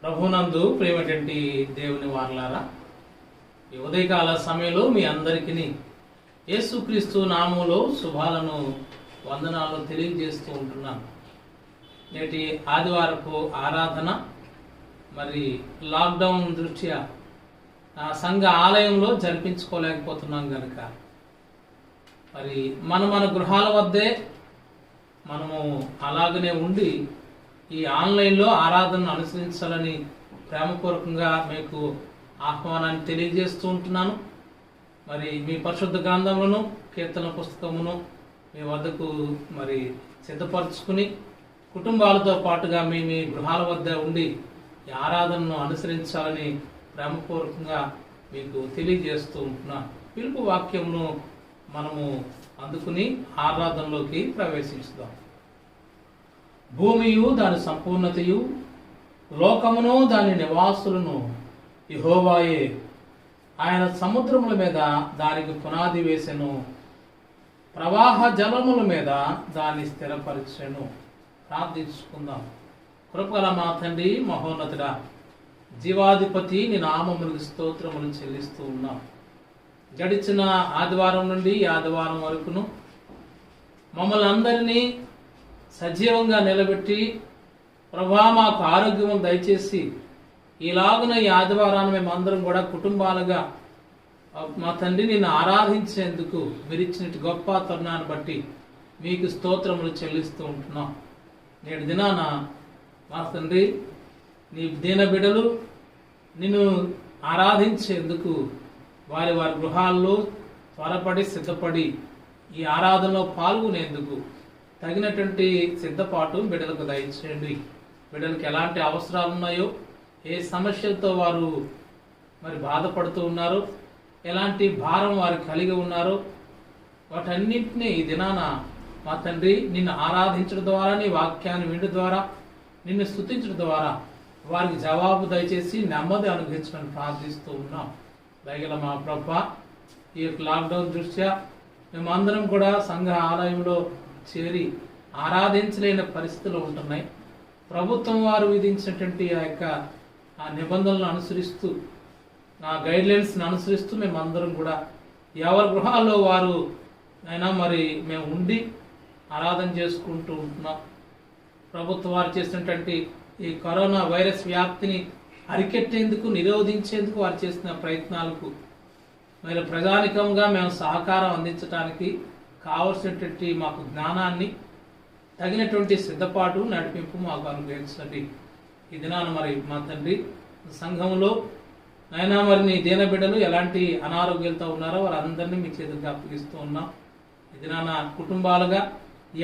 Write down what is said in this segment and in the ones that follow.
ప్రభునందు ప్రేమటువంటి దేవుని వారలారా, ఈ ఉదయకాల సమయంలో మీ అందరికీ యేసుక్రీస్తు నామములో శుభాలను వందనాలు తెలియజేస్తూ ఉంటున్నాను. నేటి ఆదివారపు ఆరాధన మరి లాక్డౌన్ దృష్ట్యా సంఘ ఆలయంలో జరిపించుకోలేకపోతున్నాం కనుక మరి మన గృహాల వద్దే మనము అలాగనే ఉండి ఈ ఆన్లైన్లో ఆరాధనను అనుసరించాలని ప్రేమపూర్వకంగా మీకు ఆహ్వానాన్ని తెలియజేస్తూ ఉంటున్నాను. మరి మీ పరిశుద్ధ గ్రంథములను కీర్తన పుస్తకమును మీ వద్దకు మరి సిద్ధపరచుకుని కుటుంబాలతో పాటుగా మీ గృహాల వద్ద ఉండి ఈ ఆరాధనను అనుసరించాలని ప్రేమపూర్వకంగా మీకు తెలియజేస్తూ ఉంటున్నాను. పిలుపు వాక్యమును మనము అందుకుని ఆరాధనలోకి ప్రవేశిస్తాం. భూమియు దాని సంపూర్ణతయు లోకమును దాని నివాసులను యెహోవాయే. ఆయన సముద్రముల మీద దానికి పునాది వేసెను, ప్రవాహ జలముల మీద దాన్ని స్థిరపరిచెను. ప్రార్థించుకుందాం. కృపగల మా తండ్రి, మహోన్నతుడా, జీవాధిపతి, నీ నామములకు స్తోత్రములు చెల్లిస్తూ ఉన్నాం. గడిచిన ఆదివారం నుండి ఈ ఆదివారం వరకును మమ్మల్ని అందరినీ సజీవంగా నిలబెట్టి ప్రభా మాకు ఆరోగ్యం దయచేసి ఇలాగున ఈ ఆదివారాన్ని మేమందరం కూడా కుటుంబాలుగా మా తండ్రి నిన్ను ఆరాధించేందుకు మీరు ఇచ్చిన గొప్ప తరుణాన్ని బట్టి మీకు స్తోత్రములు చెల్లిస్తూ ఉంటున్నాం. నేడు దినాన మా తండ్రి నీ దీన బిడ్డలు నిన్ను ఆరాధించేందుకు వారి గృహాల్లో త్వరపడి సిద్ధపడి ఈ ఆరాధనలో పాల్గొనేందుకు తగినటువంటి సిద్ధపాటు బిడ్డలకు దయచేయండి. బిడ్డలకు ఎలాంటి అవసరాలు ఉన్నాయో, ఏ సమస్యలతో వారు మరి బాధపడుతూ ఉన్నారో, ఎలాంటి భారం వారు కలిగి ఉన్నారో వాటన్నింటినీ ఈ దినాన మా తండ్రి నిన్ను ఆరాధించడం ద్వారా, నీ వాక్యాన్ని వినడం ద్వారా, నిన్ను స్తుతించడం ద్వారా వారికి జవాబు దయచేసి నెమ్మది అనుగ్రహించడానికి ప్రార్థిస్తూ ఉన్నాం. దయగల మా ప్రభువా, ఈ యొక్క లాక్డౌన్ దృష్ట్యా మేమందరం కూడా సంఘ ఆలయంలో చేరి ఆరాధించలేని పరిస్థితులు ఉంటున్నాయి. ప్రభుత్వం వారు విధించినటువంటి ఆ నిబంధనలను అనుసరిస్తూ, ఆ గైడ్లైన్స్ని అనుసరిస్తూ మేమందరం కూడా ఎవరి గృహాల్లో వారు అయినా మరి మేము ఉండి ఆరాధన చేసుకుంటూ ఉంటున్నాం. ప్రభుత్వం వారు చేసినటువంటి ఈ కరోనా వైరస్ వ్యాప్తిని అరికెట్టేందుకు, నిరోధించేందుకు వారు చేసిన ప్రయత్నాలకు మరి ప్రజానికంగా మేము సహకారం అందించడానికి కావలసినటువంటి మాకు జ్ఞానాన్ని, తగినటువంటి సిద్ధపాటు, నడిపింపు మాకు అనుగ్రహించండి. ఈ దినాన మరి మా తండ్రి సంఘంలో అయినా మరి నీ దీన బిడ్డలు ఎలాంటి అనారోగ్యాలతో ఉన్నారో వారందరినీ మీ చేతులకు అప్పగిస్తూ ఉన్నాం. ఈ దినాన కుటుంబాలుగా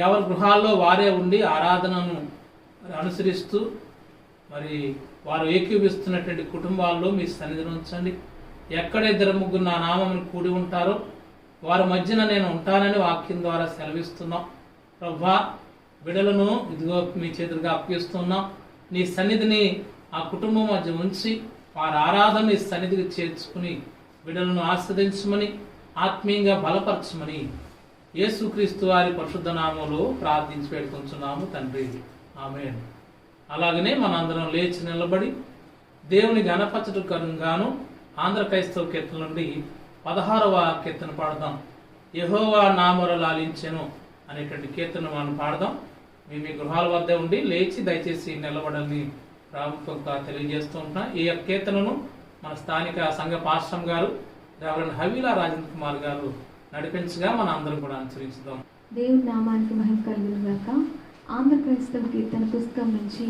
ఎవరి గృహాల్లో వారే ఉండి ఆరాధనను అనుసరిస్తూ మరి వారు ఏకీవిస్తున్నటువంటి కుటుంబాల్లో మీ సన్నిధిని ఉంచండి. ఎక్కడ 2-3 నా నామమును కూడి ఉంటారో వారి మధ్యన నేను ఉంటానని వాక్యం ద్వారా సెలవిస్తున్నాం. ప్రభా, బిడ్డలను ఇదిగో మీ చేతులుగా అప్పగిస్తున్నాం. నీ సన్నిధిని ఆ కుటుంబం మధ్య ఉంచి వారి ఆరాధన నీ సన్నిధికి చేర్చుకుని బిడ్డలను ఆస్వాదించమని, ఆత్మీయంగా బలపరచమని యేసుక్రీస్తు వారి పరిశుద్ధ నామములో ప్రార్థించి పెట్టుకుంటున్నాము తండ్రి, ఆమేన్. అలాగనే మనందరం లేచి నిలబడి దేవుని గణపరచుటకు గాను ఆంధ్ర క్రైస్తవ కీర్తన నుండి 16వ కీర్తన పాడదాం. యెహోవా నా మొర ఆలకించెను అనేటువంటి కీర్తన మనం పాడదాం. మీ గృహాల వద్ద ఉండి లేచి దయచేసి నిలబడాలని ప్రాముఖ్యంగా తెలియజేస్తూ ఉంటున్నాం. ఈ యొక్క కీర్తనను మన స్థానిక సంఘ పాస్టర్ గారు రెవరెండ్ హవీలా రాజేంద్ర కుమార్ గారు నడిపించగా మన అందరం కూడా అనుసరిస్తాం. దేవుని నామానికి మహిమ కలుగును గాక. ఆంధ్ర క్రైస్తవ కీర్తన పుస్తకం నుంచి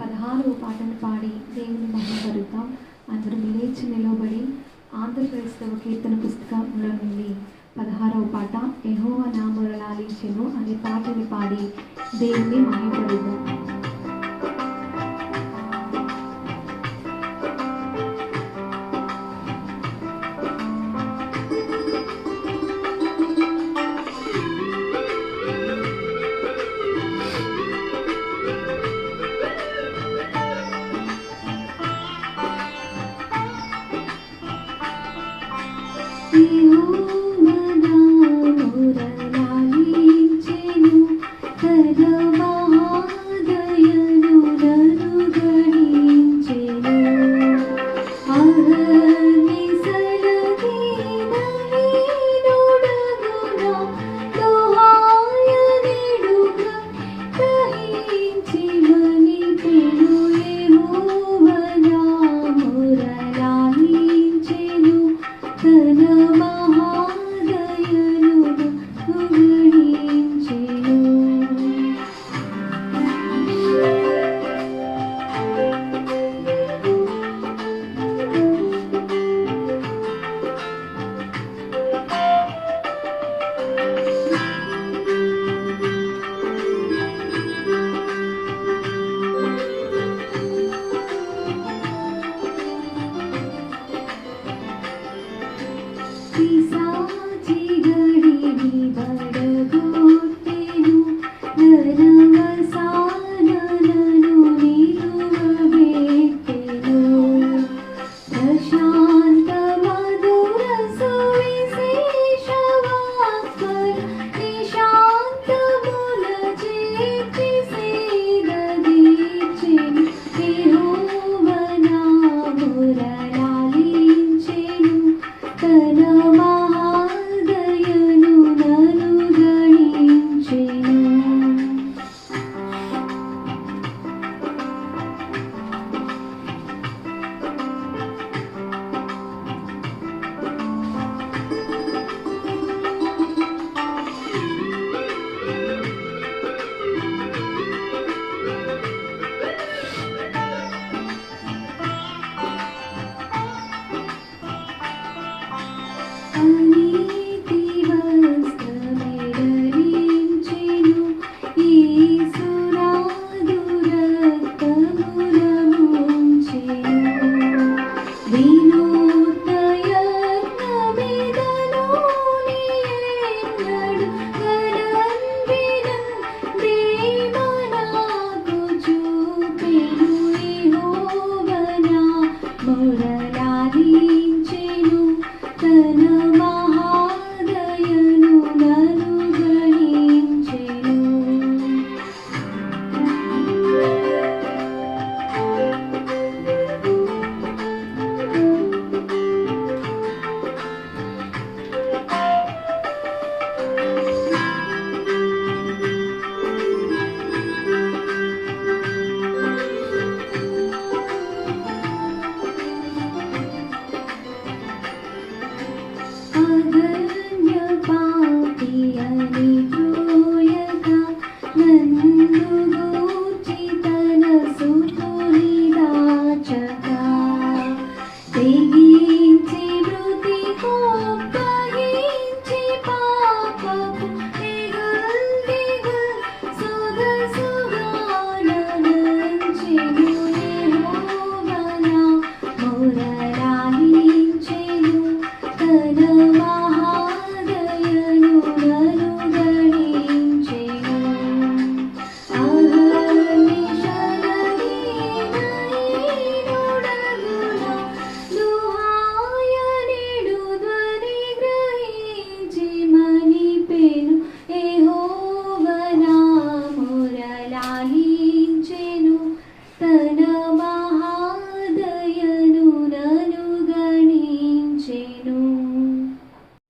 16వ పాటను పాడి దేవుని మహిమపరుద్దాం. అందరం లేచి నిలబడి ఆంధ్ర క్రైస్తవ కీర్తన పుస్తకంలో నుండి 16వ పాట యెహోవా నా మొర ఆలకించెను అనే పాటని పాడి దేవుని మహిమపరుద్దాం. దయను నన్ను గణించెను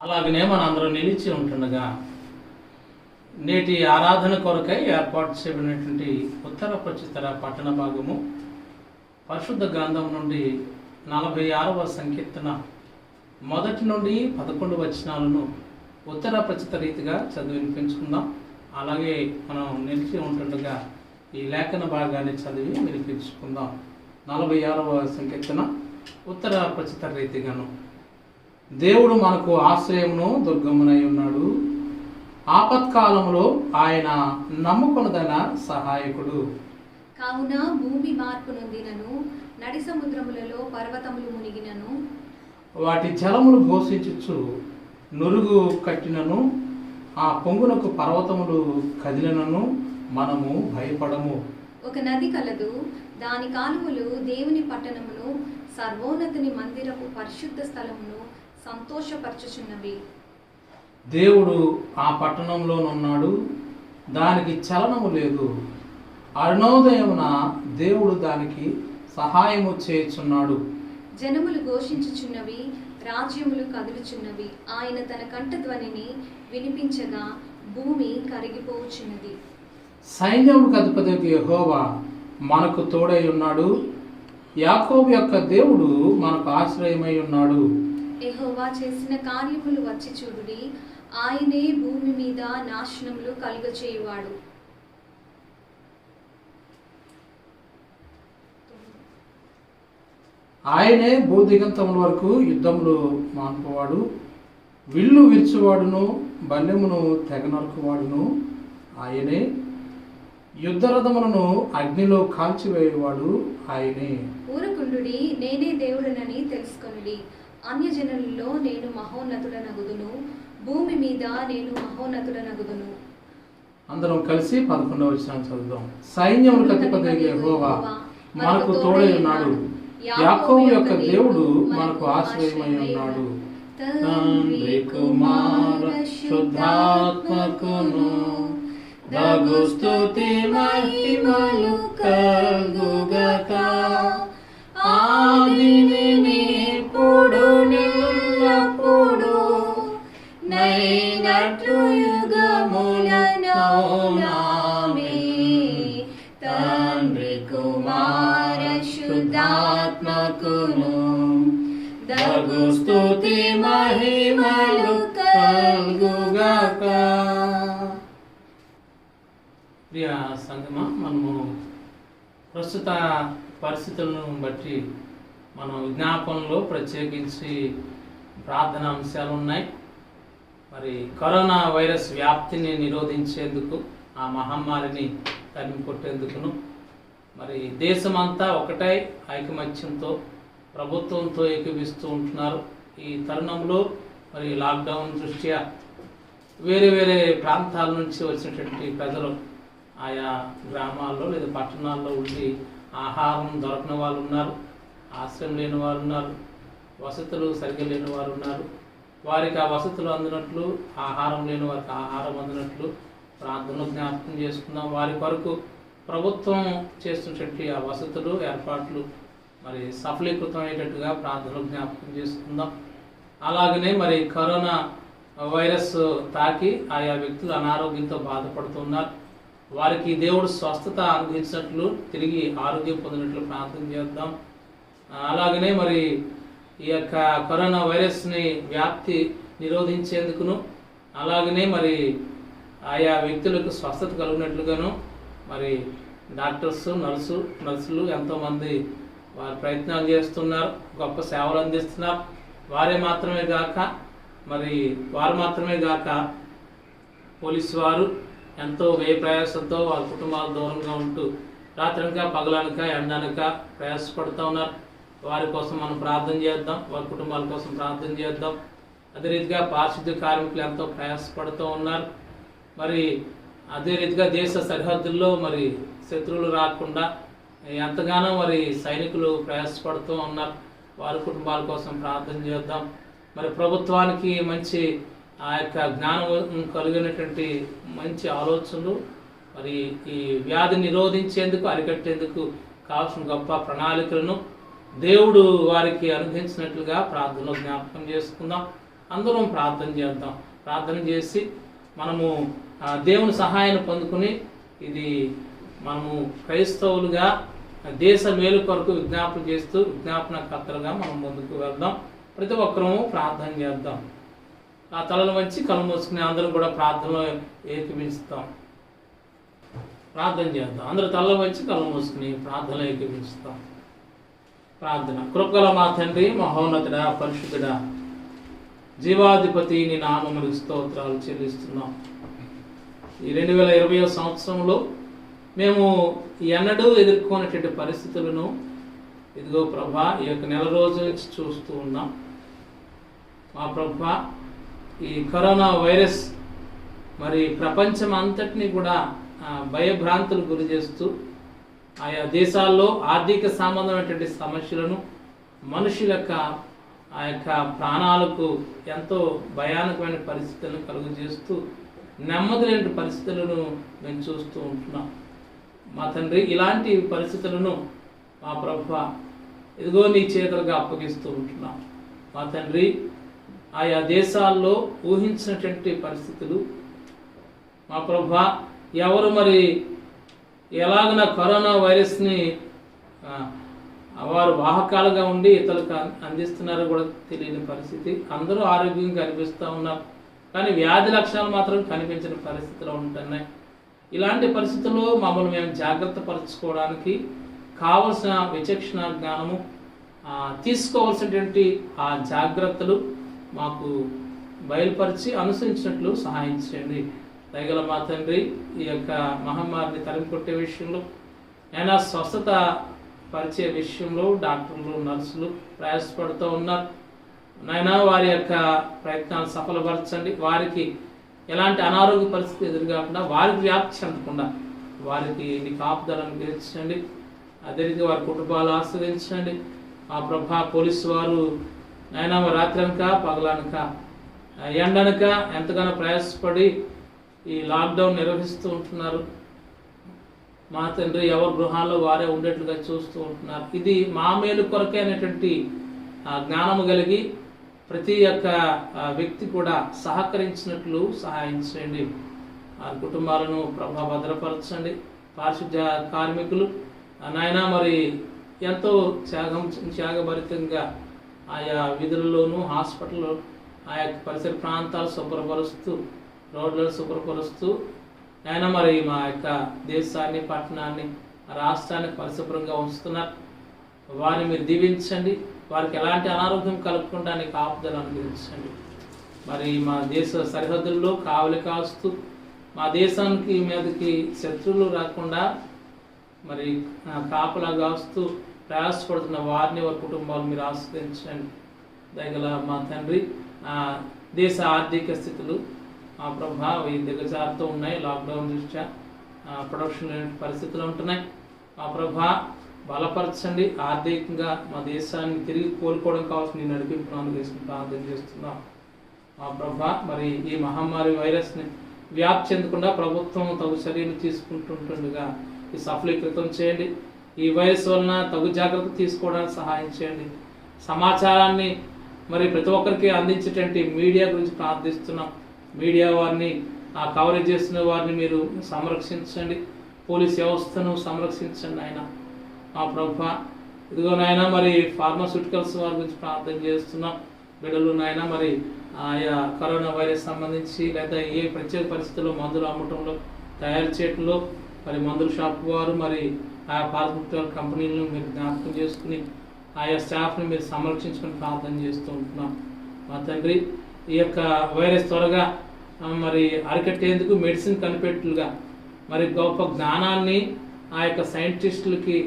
అలాగనే మనందరం నిలిచి ఉంటుండగా నేటి ఆరాధన కొరకై ఏర్పాటు చేయబడినటువంటి ఉత్తర పశ్చిమ పట్టణ భాగము పరిశుద్ధ గ్రంథం నుండి 46వ సంకీర్తన 1 నుండి 11 వచనాలను ఉత్తర పశ్చిమ రీతిగా చదివి వినిపించుకుందాం. అలాగే మనం నిలిచి ఉంటుండగా ఈ లేఖన భాగాన్ని చదివి వినిపించుకుందాం. 46వ సంకీర్తన ఉత్తర పశ్చిమ రీతిగాను. దేవుడు మనకు ఆశ్రయమును దుర్గమునై ఉన్నాడు, ఆపత్కాలములో ఆయన నమ్ముకొనదైన సహాయకుడు. కావున భూమి మార్పు నొందినను, నడి సముద్రములలో పర్వతములు మునిగినను, వాటి జలములు ఘోషించుచు నురుగు కట్టినను, ఆ పొంగునకు పర్వతములు కదిలినను మనము భయపడము. ఒక నది కలదు, దాని కాలువలు దేవుని పట్టణమును, సర్వోన్నతుని మందిరపు పరిశుద్ధ స్థలమును సంతోషపరచుచున్నవి. దేవుడు ఆ పట్టణంలోనున్నాడు, దానికి చలనము లేదు. అరుణోదయమున దేవుడు దానికి సహాయము చేయుచున్నాడు. జనములు ఘోషించుచున్నవి, రాజ్యములు కదులుచున్నవి. ఆయన తన కంఠధ్వనిని వినిపించగా భూమి కరిగిపోవచ్చున్నది. సైన్యములకు అధిపతి యెహోవా మనకు తోడై ఉన్నాడు, యాకోబు యొక్క దేవుడు మనకు ఆశ్రయమై ఉన్నాడు. యెహోవా చేసిన కార్యములు వచ్చి చూడుడి, ఆయనే భూమి మీద నాశనములు కలుగచేయువాడు. ఆయనే భూదిగంతముల వరకు యుద్ధములు మాన్పువాడు, విల్లు విరుచువాడును, బల్లెమును తెగనరుకువాడును ఆయనే, యుద్ధరథములను అగ్నిలో కాల్చివేయువాడు ఆయనే. ఊరకుండుడి, నేనే దేవుడనని తెలుసుకొనుడి. అన్యజనులలో నేను మహోన్నతుడనగుదును, భూమి మీద నేను మహోన్నతుడనగుదును. అందరం కలిసి 11వ వచనం చదువుదాం. సైన్యములకు అధిపతి యెహోవా మనకు తోడై ఉన్నాడు. యాకోబు యొక్క దేవుడు మనకు ఆశ్రయమై ఉన్నాడు. తండ్రి కుమార శుద్ధాత్మకును దగు స్తుతి మహిమలు కలుగుగాక. ఆదిని ఇప్పుడు నిల్లప్పుడు నైనట్లు యుగములనౌనామే. తండ్రి కుమార శుద్ధాత్మకును దగు స్తుతి మహిమలు కలుగుగాక. ప్రియ సంగమా, మనము ప్రస్తుత పరిస్థితులను బట్టి మనం విజ్ఞాపనలో ప్రత్యేకించి ప్రార్థన అంశాలు ఉన్నాయి. మరి కరోనా వైరస్ వ్యాప్తిని నిరోధించేందుకు, ఆ మహమ్మారిని తరిమి కొట్టేందుకును మరి దేశమంతా ఒకటై ఐకమత్యంతో ప్రభుత్వంతో ఏకీవిస్తూ ఉంటున్నారు. ఈ తరుణంలో మరి లాక్డౌన్ దృష్ట్యా వేరే వేరే ప్రాంతాల నుంచి వచ్చినటువంటి ప్రజలు ఆయా గ్రామాల్లో లేదా పట్టణాల్లో ఉండి ఆహారం దొరకని వాళ్ళు ఉన్నారు, ఆశ్రయం లేని వారు ఉన్నారు, వసతులు సరిగ్గా లేని వారు ఉన్నారు. వారికి ఆ వసతులు అందినట్లు, ఆహారం లేని వారికి ఆహారం అందినట్లు ప్రార్థనలు జ్ఞాపకం చేసుకుందాం. వారి కొరకు ప్రభుత్వం చేస్తున్నటువంటి ఆ వసతులు ఏర్పాట్లు మరి సఫలీకృతం అయ్యేటట్టుగా ప్రార్థనలు జ్ఞాపకం చేసుకుందాం. అలాగనే మరి కరోనా వైరస్ తాకి ఆయా వ్యక్తులు అనారోగ్యంతో బాధపడుతున్నారు. వారికి దేవుడు స్వస్థత అనుగ్రహించినట్లు, తిరిగి ఆరోగ్యం పొందినట్లు ప్రార్థన చేద్దాం. అలాగనే మరి ఈ యొక్క కరోనా వైరస్ని వ్యాప్తి నిరోధించేందుకును, అలాగనే మరి ఆయా వ్యక్తులకు స్వస్థత కలిగినట్లుగాను మరి డాక్టర్స్, నర్సులు ఎంతోమంది వారు ప్రయత్నాలు చేస్తున్నారు, గొప్ప సేవలు అందిస్తున్నారు. వారు మాత్రమే గాక పోలీసు వారు ఎంతో వ్యయ ప్రయాసంతో వాళ్ళ కుటుంబాల దూరంగా ఉంటూ రాత్రనక పగలనక ఎండనక ప్రయాసపడుతూ ఉన్నారు. వారి కోసం మనం ప్రార్థన చేద్దాం, వారి కుటుంబాల కోసం ప్రార్థన చేద్దాం. అదే రీతిగా పారిశుద్ధ్య కార్మికులు ఎంతో ప్రయాసపడుతూ ఉన్నారు. మరి అదే రీతిగా దేశ సరిహద్దుల్లో మరి శత్రువులు రాకుండా ఎంతగానో మరి సైనికులు ప్రయాసపడుతూ ఉన్నారు. వారి కుటుంబాల కోసం ప్రార్థన చేద్దాం. మరి ప్రభుత్వానికి మంచి ఆ యొక్క జ్ఞానం కలిగినటువంటి మంచి ఆలోచనలు, మరి ఈ వ్యాధి నిరోధించేందుకు, అరికట్టేందుకు కావాల్సిన గొప్ప ప్రణాళికలను దేవుడు వారికి అనుగ్రహించినట్లుగా ప్రార్థనలో జ్ఞాపకం చేసుకుందాం. అందరం ప్రార్థన చేద్దాం. ప్రార్థన చేసి మనము దేవుని సహాయాన్ని పొందుకుని ఇది మనము క్రైస్తవులుగా దేశ మేలు కొరకు విజ్ఞాపన చేస్తూ విజ్ఞాపనకర్తలుగా మనం ముందుకు వెళ్దాం. ప్రతి ఒక్కరూ ప్రార్థన చేద్దాం. ఆ తలలు వంచి కళ్ళు మూసుకుని అందరం కూడా ప్రార్థనలో ఏకీభిస్తాం. ప్రార్థన చేద్దాం. అందరూ తలలు వంచి కళ్ళు మూసుకుని ప్రార్థనలో ఏకీభిస్తాం. ప్రార్థన. కృపగల మా తండ్రి, మహోన్నతుడా, పరిశుద్ధుడా, జీవాధిపతి, నీ నామములకు స్తోత్రాలు చెల్లిస్తున్నాం. ఈ 2020 సంవత్సరంలో మేము ఎన్నడూ ఎదుర్కొనేటువంటి పరిస్థితులను ఇదిగో ప్రభా ఈ యొక్క నెల రోజుల నుంచి చూస్తూ ఉన్నాం. మా ప్రభా, ఈ కరోనా వైరస్ మరి ప్రపంచం అంతటినీ కూడా భయభ్రాంతులు గురి చేస్తూ ఆయా దేశాల్లో ఆర్థిక సంబంధమైనటువంటి సమస్యలను, మనుషుల యొక్క ఆ యొక్క ప్రాణాలకు ఎంతో భయానకమైన పరిస్థితులను కలుగు చేస్తూ నెమ్మది లేని పరిస్థితులను మేము చూస్తూ ఉంటున్నాం. మా తండ్రి, ఇలాంటి పరిస్థితులను మా ప్రభువా ఇదిగో నీ చేతులుగా అప్పగిస్తూ ఉంటున్నాం. మా తండ్రి, ఆయా దేశాల్లో ఊహించినటువంటి పరిస్థితులు మా ప్రభువా, ఎవరు మరి ఎలాగన కరోనా వైరస్ని వారు వాహకాలుగా ఉండి ఇతరులకు అందిస్తున్నారో కూడా తెలియని పరిస్థితి. అందరూ ఆరోగ్యంగా కనిపిస్తూ ఉన్నారు, కానీ వ్యాధి లక్షణాలు మాత్రం కనిపించిన పరిస్థితిలో ఉంటున్నాయి. ఇలాంటి పరిస్థితుల్లో మమ్మల్ని మేము జాగ్రత్త పరచుకోవడానికి కావలసిన విచక్షణ జ్ఞానము, తీసుకోవాల్సినటువంటి ఆ జాగ్రత్తలు మాకు బయలుపరిచి అనుసరించినట్లు సహాయం చేయండి. దయగల మా తండ్రి, ఈ యొక్క మహమ్మారిని తరిమికొట్టే విషయంలో అయినా స్వస్థత పరిచే విషయంలో డాక్టర్లు, నర్సులు ప్రయాసపడుతూ ఉన్నారు. నాయనా వారి యొక్క ప్రయత్నాలు సఫలపరచండి. వారికి ఎలాంటి అనారోగ్య పరిస్థితి ఎదురుకాకుండా వారికి వ్యాప్తి చెందకుండా వారికి నీ కాపుదలను తీర్చండి. అదే రీతి వారి కుటుంబాలు ఆస్వాదించండి. ఆ ప్రభా పోలీసు వారు నాయనా రాత్రి అనక పగలనక ఎండనక ఎంతగానో ప్రయాసపడి ఈ లాక్డౌన్ నిర్వహిస్తూ ఉంటున్నారు. మా తండ్రి ఎవరి గృహాల్లో వారే ఉండేట్లుగా చూస్తూ ఉంటున్నారు. ఇది మా మేలు కొరకే అనేటువంటి జ్ఞానము కలిగి ప్రతి ఒక్క వ్యక్తి కూడా సహకరించినట్లు సహాయం చేయండి. ఆ కుటుంబాలను ప్రభా భద్రపరచండి. పారిశుద్ధ్య కార్మికులు నాయన మరి ఎంతో త్యాగభరితంగా ఆయా విధుల్లోనూ హాస్పిటల్లో ఆయా పరిసర ప్రాంతాలు శుభ్రపరుస్తూ రోడ్లను శుభ్రపరుస్తూ ఆయన మరి మా యొక్క దేశాన్ని పట్టణాన్ని రాష్ట్రాన్ని పరిశుభ్రంగా ఉంచుతున్నారు. వారిని మీరు దీవించండి. వారికి ఎలాంటి అనారోగ్యం కలుగకుండా కాపుదలు అనుగ్రహించండి. మరి మా దేశ సరిహద్దుల్లో కావలి కాస్తూ మా దేశానికి మీదకి శత్రువులు రాకుండా మరి కాపలా కాస్తూ ప్రయాసపడుతున్న వారిని వారి కుటుంబాలు మీరు ఆస్వాదించండి. దయగల మా తండ్రి దేశ ఆర్థిక స్థితులు మా ప్రభా దిగజారుతూ ఉన్నాయి. లాక్డౌన్ దృష్ట్యా ప్రొడక్షన్ లేని పరిస్థితులు ఉంటున్నాయి. మా ప్రభా బలపరచండి. ఆర్థికంగా మా దేశాన్ని తిరిగి కోలుకోవడం కావాల్సిన నడిపింపును అనుగ్రహించి ప్రార్థన చేస్తున్నాం. మా ప్రభా మరి ఈ మహమ్మారి వైరస్ని వ్యాప్తి చెందకుండా ప్రభుత్వం తగు చర్యలు తీసుకుంటుండగా ఈ సఫలీకృతం చేయండి. ఈ వైరస్ వలన తగు జాగ్రత్త తీసుకోవడానికి సహాయం చేయండి. సమాచారాన్ని మరి ప్రతి ఒక్కరికి అందించేటువంటి మీడియా గురించి ప్రార్థిస్తున్నాం. మీడియా వారిని కవరేజ్ చేస్తున్న వారిని మీరు సంరక్షించండి. పోలీస్ వ్యవస్థను సంరక్షించండి ఆయన. మా ప్రభా ఇదిగో నాయన మరి ఫార్మాస్యూటికల్స్ వారి గురించి ప్రార్థన చేస్తున్నాం. బిడ్డలు నాయన మరి ఆయా కరోనా వైరస్ సంబంధించి లేదా ఏ ప్రత్యేక పరిస్థితుల్లో మందులు అమ్మటంలో తయారు చేయడంలో మరి మందుల షాప్ వారు మరి ఆయా ఫార్మాస్యూటికల్ కంపెనీలను మీరు జ్ఞాపకం చేసుకుని ఆయా స్టాఫ్ని మీరు సంరక్షించుకొని ప్రార్థన చేస్తూ ఉంటున్నాం. మా తండ్రి ఈ యొక్క వైరస్ త్వరగా మరి అరికట్టేందుకు మెడిసిన్ కనిపెట్టులుగా మరి గొప్ప జ్ఞానాన్ని ఆ యొక్క సైంటిస్టులకి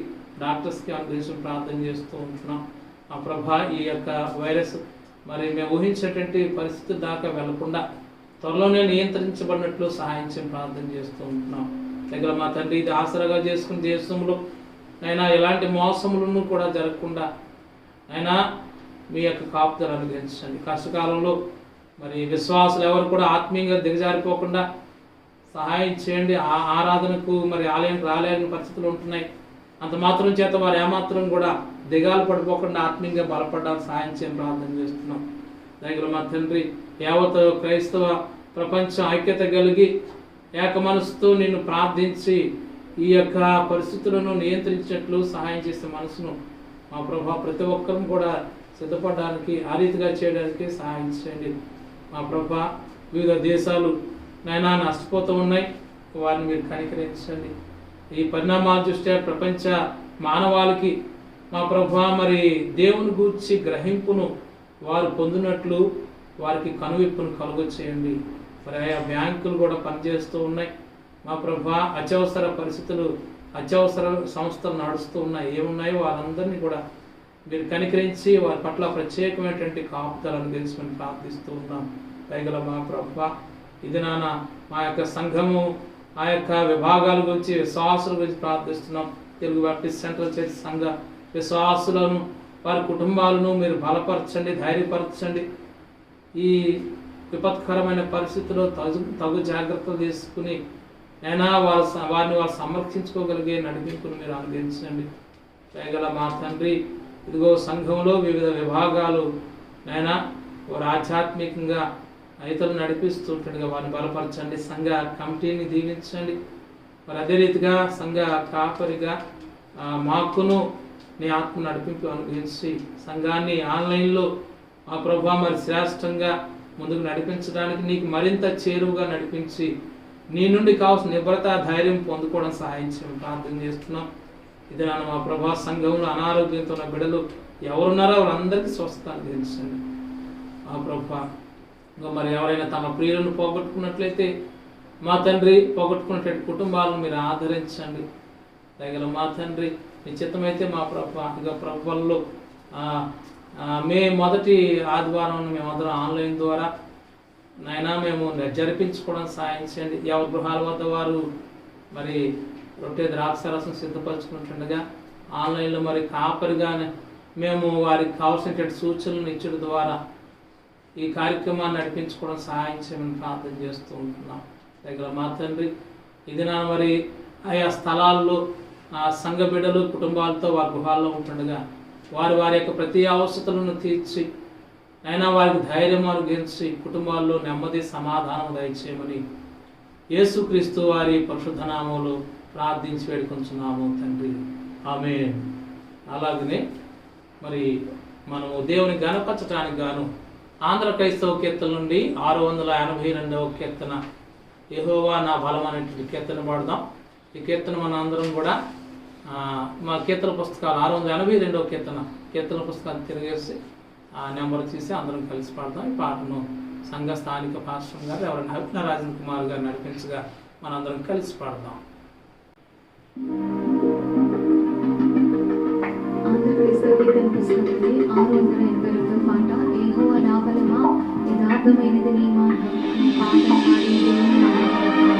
డాక్టర్స్కి అనుగ్రహించి ప్రార్థన చేస్తూ ఉంటున్నాం. ఆ ప్రభా ఈ యొక్క వైరస్ మరి మేము ఊహించేటువంటి పరిస్థితి దాకా వెళ్లకుండా త్వరలోనే నియంత్రించబడినట్లు సహాయం చేయని ప్రార్థన చేస్తూ ఉంటున్నాం. దగ్గర మా తండ్రి ఇది ఆసరాగా చేసుకుని దేశంలో అయినా ఎలాంటి మోసములను కూడా జరగకుండా అయినా మీ యొక్క కాపుదలు అనుగ్రహించండి. కష్టకాలంలో మరి విశ్వాసులు ఎవరు కూడా ఆత్మీయంగా దిగజారిపోకుండా సహాయం చేయండి. ఆరాధనకు మరి ఆలయానికి రాలేని పరిస్థితులు ఉంటున్నాయి. అంత మాత్రం చేత వారు ఏమాత్రం కూడా దిగాలు పడిపోకుండా ఆత్మీయంగా బలపడడానికి సహాయం చేయని ప్రార్థన చేస్తున్నాం. దగ్గర మా తండ్రి యావత్ క్రైస్తవ ప్రపంచం ఐక్యత కలిగి ఏక మనసుతో నిన్ను ప్రార్థించి ఈ యొక్క పరిస్థితులను నియంత్రించినట్లు సహాయం చేసే మనసును మా ప్రభా ప్రతి ఒక్కరూ కూడా సిద్ధపడడానికి ఆ రీతిగా చేయడానికి సహాయం చేయండి. మా ప్రభా వివిధ దేశాలు నైనా నష్టపోతూ ఉన్నాయి. వారిని మీరు కనికరించండి. ఈ పరిణామాల దృష్ట్యా ప్రపంచ మానవాళికి మా ప్రభా మరి దేవుని గూర్చి గ్రహింపును వారు పొందినట్లు వారికి కనువిప్పును కలుగ చేయండి. మరి ఆయా బ్యాంకులు కూడా పనిచేస్తూ ఉన్నాయి. మా ప్రభా అత్యవసర పరిస్థితులు అత్యవసర సంస్థలు నడుస్తూ ఉన్నాయి. ఏమున్నాయో వారందరినీ కూడా మీరు కనికరించి వారి పట్ల ప్రత్యేకమైనటువంటి కాపుదలను తెలుసుకొని ప్రార్థిస్తూ ఉన్నాం. దయగల మా ప్రభా ఇది నాన్న మా యొక్క సంఘము ఆ యొక్క విభాగాల గురించి విశ్వాసుల గురించి ప్రార్థిస్తున్నాం. తెలుగు బాప్టిస్ట్ సెంట్రల్ చర్చ్ సంఘ విశ్వాసులను వారి కుటుంబాలను మీరు బలపరచండి, ధైర్యపరచండి. ఈ విపత్కరమైన పరిస్థితుల్లో తగు జాగ్రత్తలు తీసుకుని అయినా వారిని వారు సంరక్షించుకోగలిగే నడిపింపును మీరు అనుగ్రహించండి. దయగల మా తండ్రి ఇదిగో సంఘంలో వివిధ విభాగాలు నైనా వారు ఆధ్యాత్మికంగా రైతులు నడిపిస్తుంటట్టుగా వారిని బలపరచండి. సంఘ కమిటీని దీవించండి. మరి అదే రీతిగా సంఘ కాపరిగా మాకును నీ ఆత్మ నడిపింపు అనుగ్రహించి సంఘాన్ని ఆన్లైన్లో మా ప్రభా మరి శ్రేష్టంగా ముందుకు నడిపించడానికి నీకు మరింత చేరువుగా నడిపించి నీ నుండి కావాల్సిన నిబరత ధైర్యం పొందుకోవడం సహాయం చేయమని ప్రార్థన చేస్తున్నాం. ఇది నాన్న మా ప్రభా సంఘంలో అనారోగ్యంతో ఉన్న బిడ్డలు ఎవరున్నారో వాళ్ళందరికీ స్వస్థత అనుగ్రహించండి. మా ప్రభా ఇంకా మరి ఎవరైనా తమ ప్రియులను పోగొట్టుకున్నట్లయితే మా తండ్రి పోగొట్టుకున్నటువంటి కుటుంబాలను మీరు ఆదరించండి. దయగల మా తండ్రి నిశ్చితమైతే మా ప్రభా ఇక ప్రభుల్లో మే మొదటి ఆదివారం మేమందరం ఆన్లైన్ ద్వారా నైనా మేము జరిపించుకోవడం సాయం చేయండి. ఎవరి గృహాల వద్ద వారు మరి రొట్టె ద్రాక్షరసం సిద్ధపరచుకుంటుండగా ఆన్లైన్లో మరి కాపరిగానే మేము వారికి కావాల్సినటువంటి సూచనలను ఇచ్చడం ద్వారా ఈ కార్యక్రమాన్ని నడిపించుకోవడం సహాయం చేయమని ప్రార్థన చేస్తూ ఉంటున్నాం. దగ్గర మా తండ్రి ఇది నా మరి ఆయా స్థలాల్లో సంఘ బిడ్డలు కుటుంబాలతో వారి గృహాల్లో ఉంటుండగా వారి వారి యొక్క ప్రతి అవసరతలను తీర్చి అయినా వారికి ధైర్యం అనుగ్రహించి కుటుంబాల్లో నెమ్మది సమాధానం దయచేయమని యేసుక్రీస్తు వారి పరిశుద్ధ నామములో ప్రార్థించి వేడుకొంచున్నాము తండ్రి, ఆమేన్. అలాగనే మరి మనము దేవుని గణపరచడానికి గాను ఆంధ్ర క్రైస్తవ కీర్తన నుండి 682వ కీర్తన యెహోవా నా బలం అనేటువంటి కీర్తన పాడదాం. ఈ కీర్తన మన అందరం కూడా మా కీర్తన పుస్తకాలు 682వ కీర్తన పుస్తకాన్ని తిరిగేసి ఆ నెంబర్ తీసి అందరం కలిసి పాడదాం. ఈ పాటను సంఘ స్థానిక పాస్టర్ గారు ఎవరైనా అభినరాజన్ కుమార్ గారు నడిపించగా మనందరం కలిసి పాడదాం. ఆంధ్రప్రదేశ్లో కీర్తన పుస్తకంలోని 682వ పాట యెహోవా నా బలమా యథార్థమైనది నీ మార్గం అనే పాటను పాడి దేవుని మహిమపరచాలి.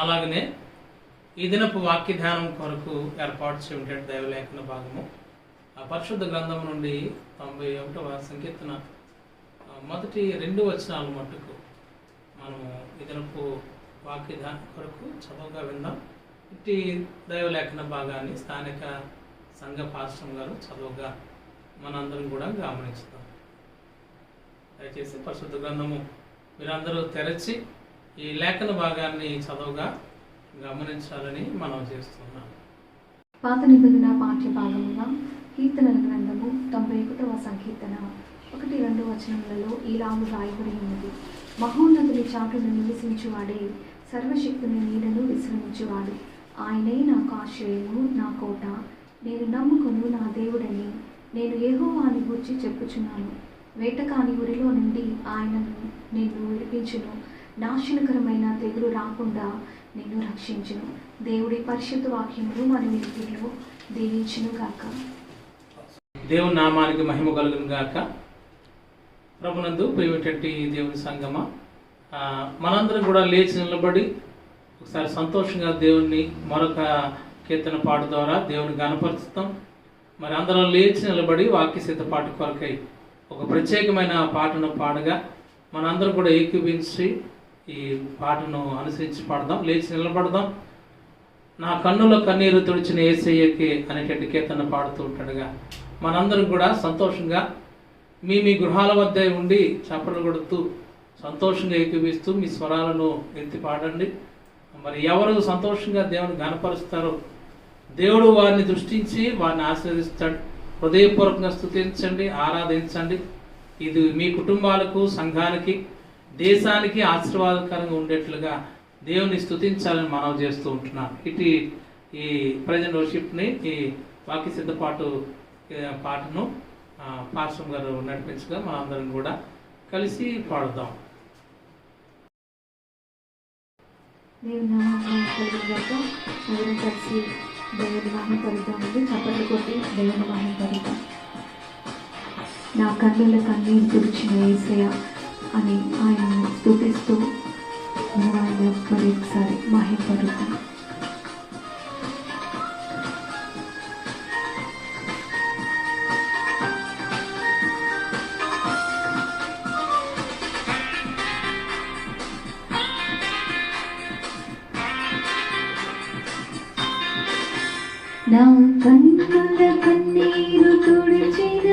అలాగనే ఈ దినపు వాక్య ధ్యానం కొరకు ఏర్పాటు చేయటం దైవలేఖన భాగము ఆ పరిశుద్ధ గ్రంథం నుండి 91వ సంకీర్తన మొదటి 2 వచనాల మట్టుకు మనము ఈ దినపు వాక్య ధ్యానం కొరకు చదువుగా విందాం. ఇట్టి దైవలేఖన భాగాన్ని స్థానిక సంఘ పాస్టర్ గారు చదువుగా మనందరం కూడా గమనిస్తాం. దయచేసి పరిశుద్ధ గ్రంథము మీరందరూ తెరచి ఈ లేఖన భాగాన్ని చదువుగా గమనించాలని మనం చేస్తున్నాం. పాత నిబంధన పాఠ్య భాగముగా కీర్తనల గ్రంథము 91వ సంకీర్తన 1-2 వచనములలో ఈలాగు రాయబడి ఉన్నది. మహోన్నతుని చాటును నివసించువాడే, సర్వశక్తుని నీడను విశ్రమించువాడు. ఆయనే నాకు ఆశ్రయము, నా కోట, నేను నమ్ముకొను నా దేవుడని నేను యెహోవాని గూర్చి చెప్పుచున్నాను. వేటకాని ఊరిలో నుండి ఆయనను నేను విడిపించును. నాశనకరమైన తెగులు రాకుండా నిన్ను రక్షించును. దేవుడి పరిశుద్ధ వాక్యములు మన వినికిడిలో దీవించును గాక. దేవుని నామానికి మహిమ కలుగును గాక. ప్రభునందు ప్రియమైనటువంటి దేవుని సంగమ, మనందరం కూడా లేచి నిలబడి ఒకసారి సంతోషంగా దేవుణ్ణి మరొక కీర్తన పాట ద్వారా దేవుని గణపరుస్తాం. మరి అందరం లేచి నిలబడి వాక్య సిద్ధ పాట కొరకై ఒక ప్రత్యేకమైన పాటను పాడగా మనందరం కూడా ఏకీభించి ఈ పాటను అనుసరించి పాడదాం. లేచి నిలబడదాం. నా కన్నుల కన్నీరు తుడిచిన యేసయ్యకే అనేటువంటి కీర్తన పాడుతూ ఉంటాడుగా మనందరం కూడా సంతోషంగా మీ గృహాల వద్ద ఉండి చప్పట్లు కొడుతూ సంతోషంగా ఏకీభిస్తూ మీ స్వరాలను ఎత్తి పాడండి. మరి ఎవరు సంతోషంగా దేవుని గణపరుస్తారో దేవుడు వారిని దృష్టించి వారిని ఆశీర్వదిస్తాడు. హృదయపూర్వకంగా స్తుతించండి, ఆరాధించండి. ఇది మీ కుటుంబాలకు, సంఘానికి, దేశానికి ఆశీర్వాదకరంగా ఉండేట్లుగా దేవుని స్తుతించాలని మనం చేస్తూ ఉంటున్నాం. ఇటు ఈ ప్రజెంట్ వర్షిప్ని, ఈ వాక్య సిద్ధ పాటను పాస్టర్ గారు నడిపించగా మనందరం కూడా కలిసి పాడుదాం. అందరం కలిసి దేవుని మహిమపరుద్దామండి. చప్పట్లు కొట్టి దేవుని మహిమపరుద్దాం. నా కన్నుల కన్నీరు తుడిచిన యేసయ్య అని ఆయనను స్తుతిస్తూ ఆయన మరి ఒకసారి మహిమపరుద్దాం. నా కన్నుల కన్నీరు తుడిచిన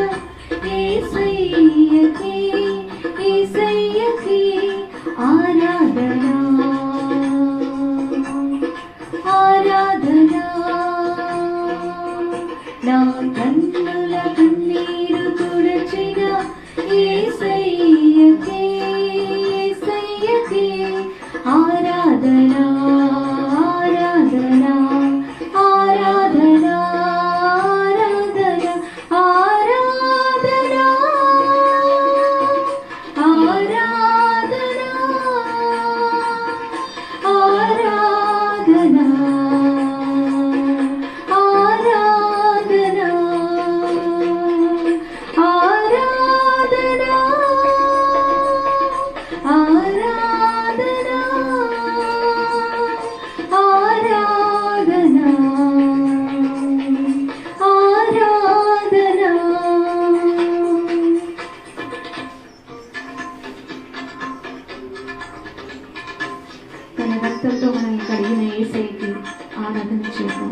యేసయ్యకే, యేసయ్యకే ఆరాధన, ఆరాధన. నా కన్నుల కన్నీరు తుడిచిన యేసయ్యకే, యేసయ్యకే ఆరాధన, ఆరాధన, ఆరాధన, ఆరాధన, ఆరాధన, ఆరాధన, ఆరాధన, ఆరాధన, ఆరాధన, తన రక్తంతో మనం కడిగిన యేసయ్యకి ఆరాధన చేద్దాం.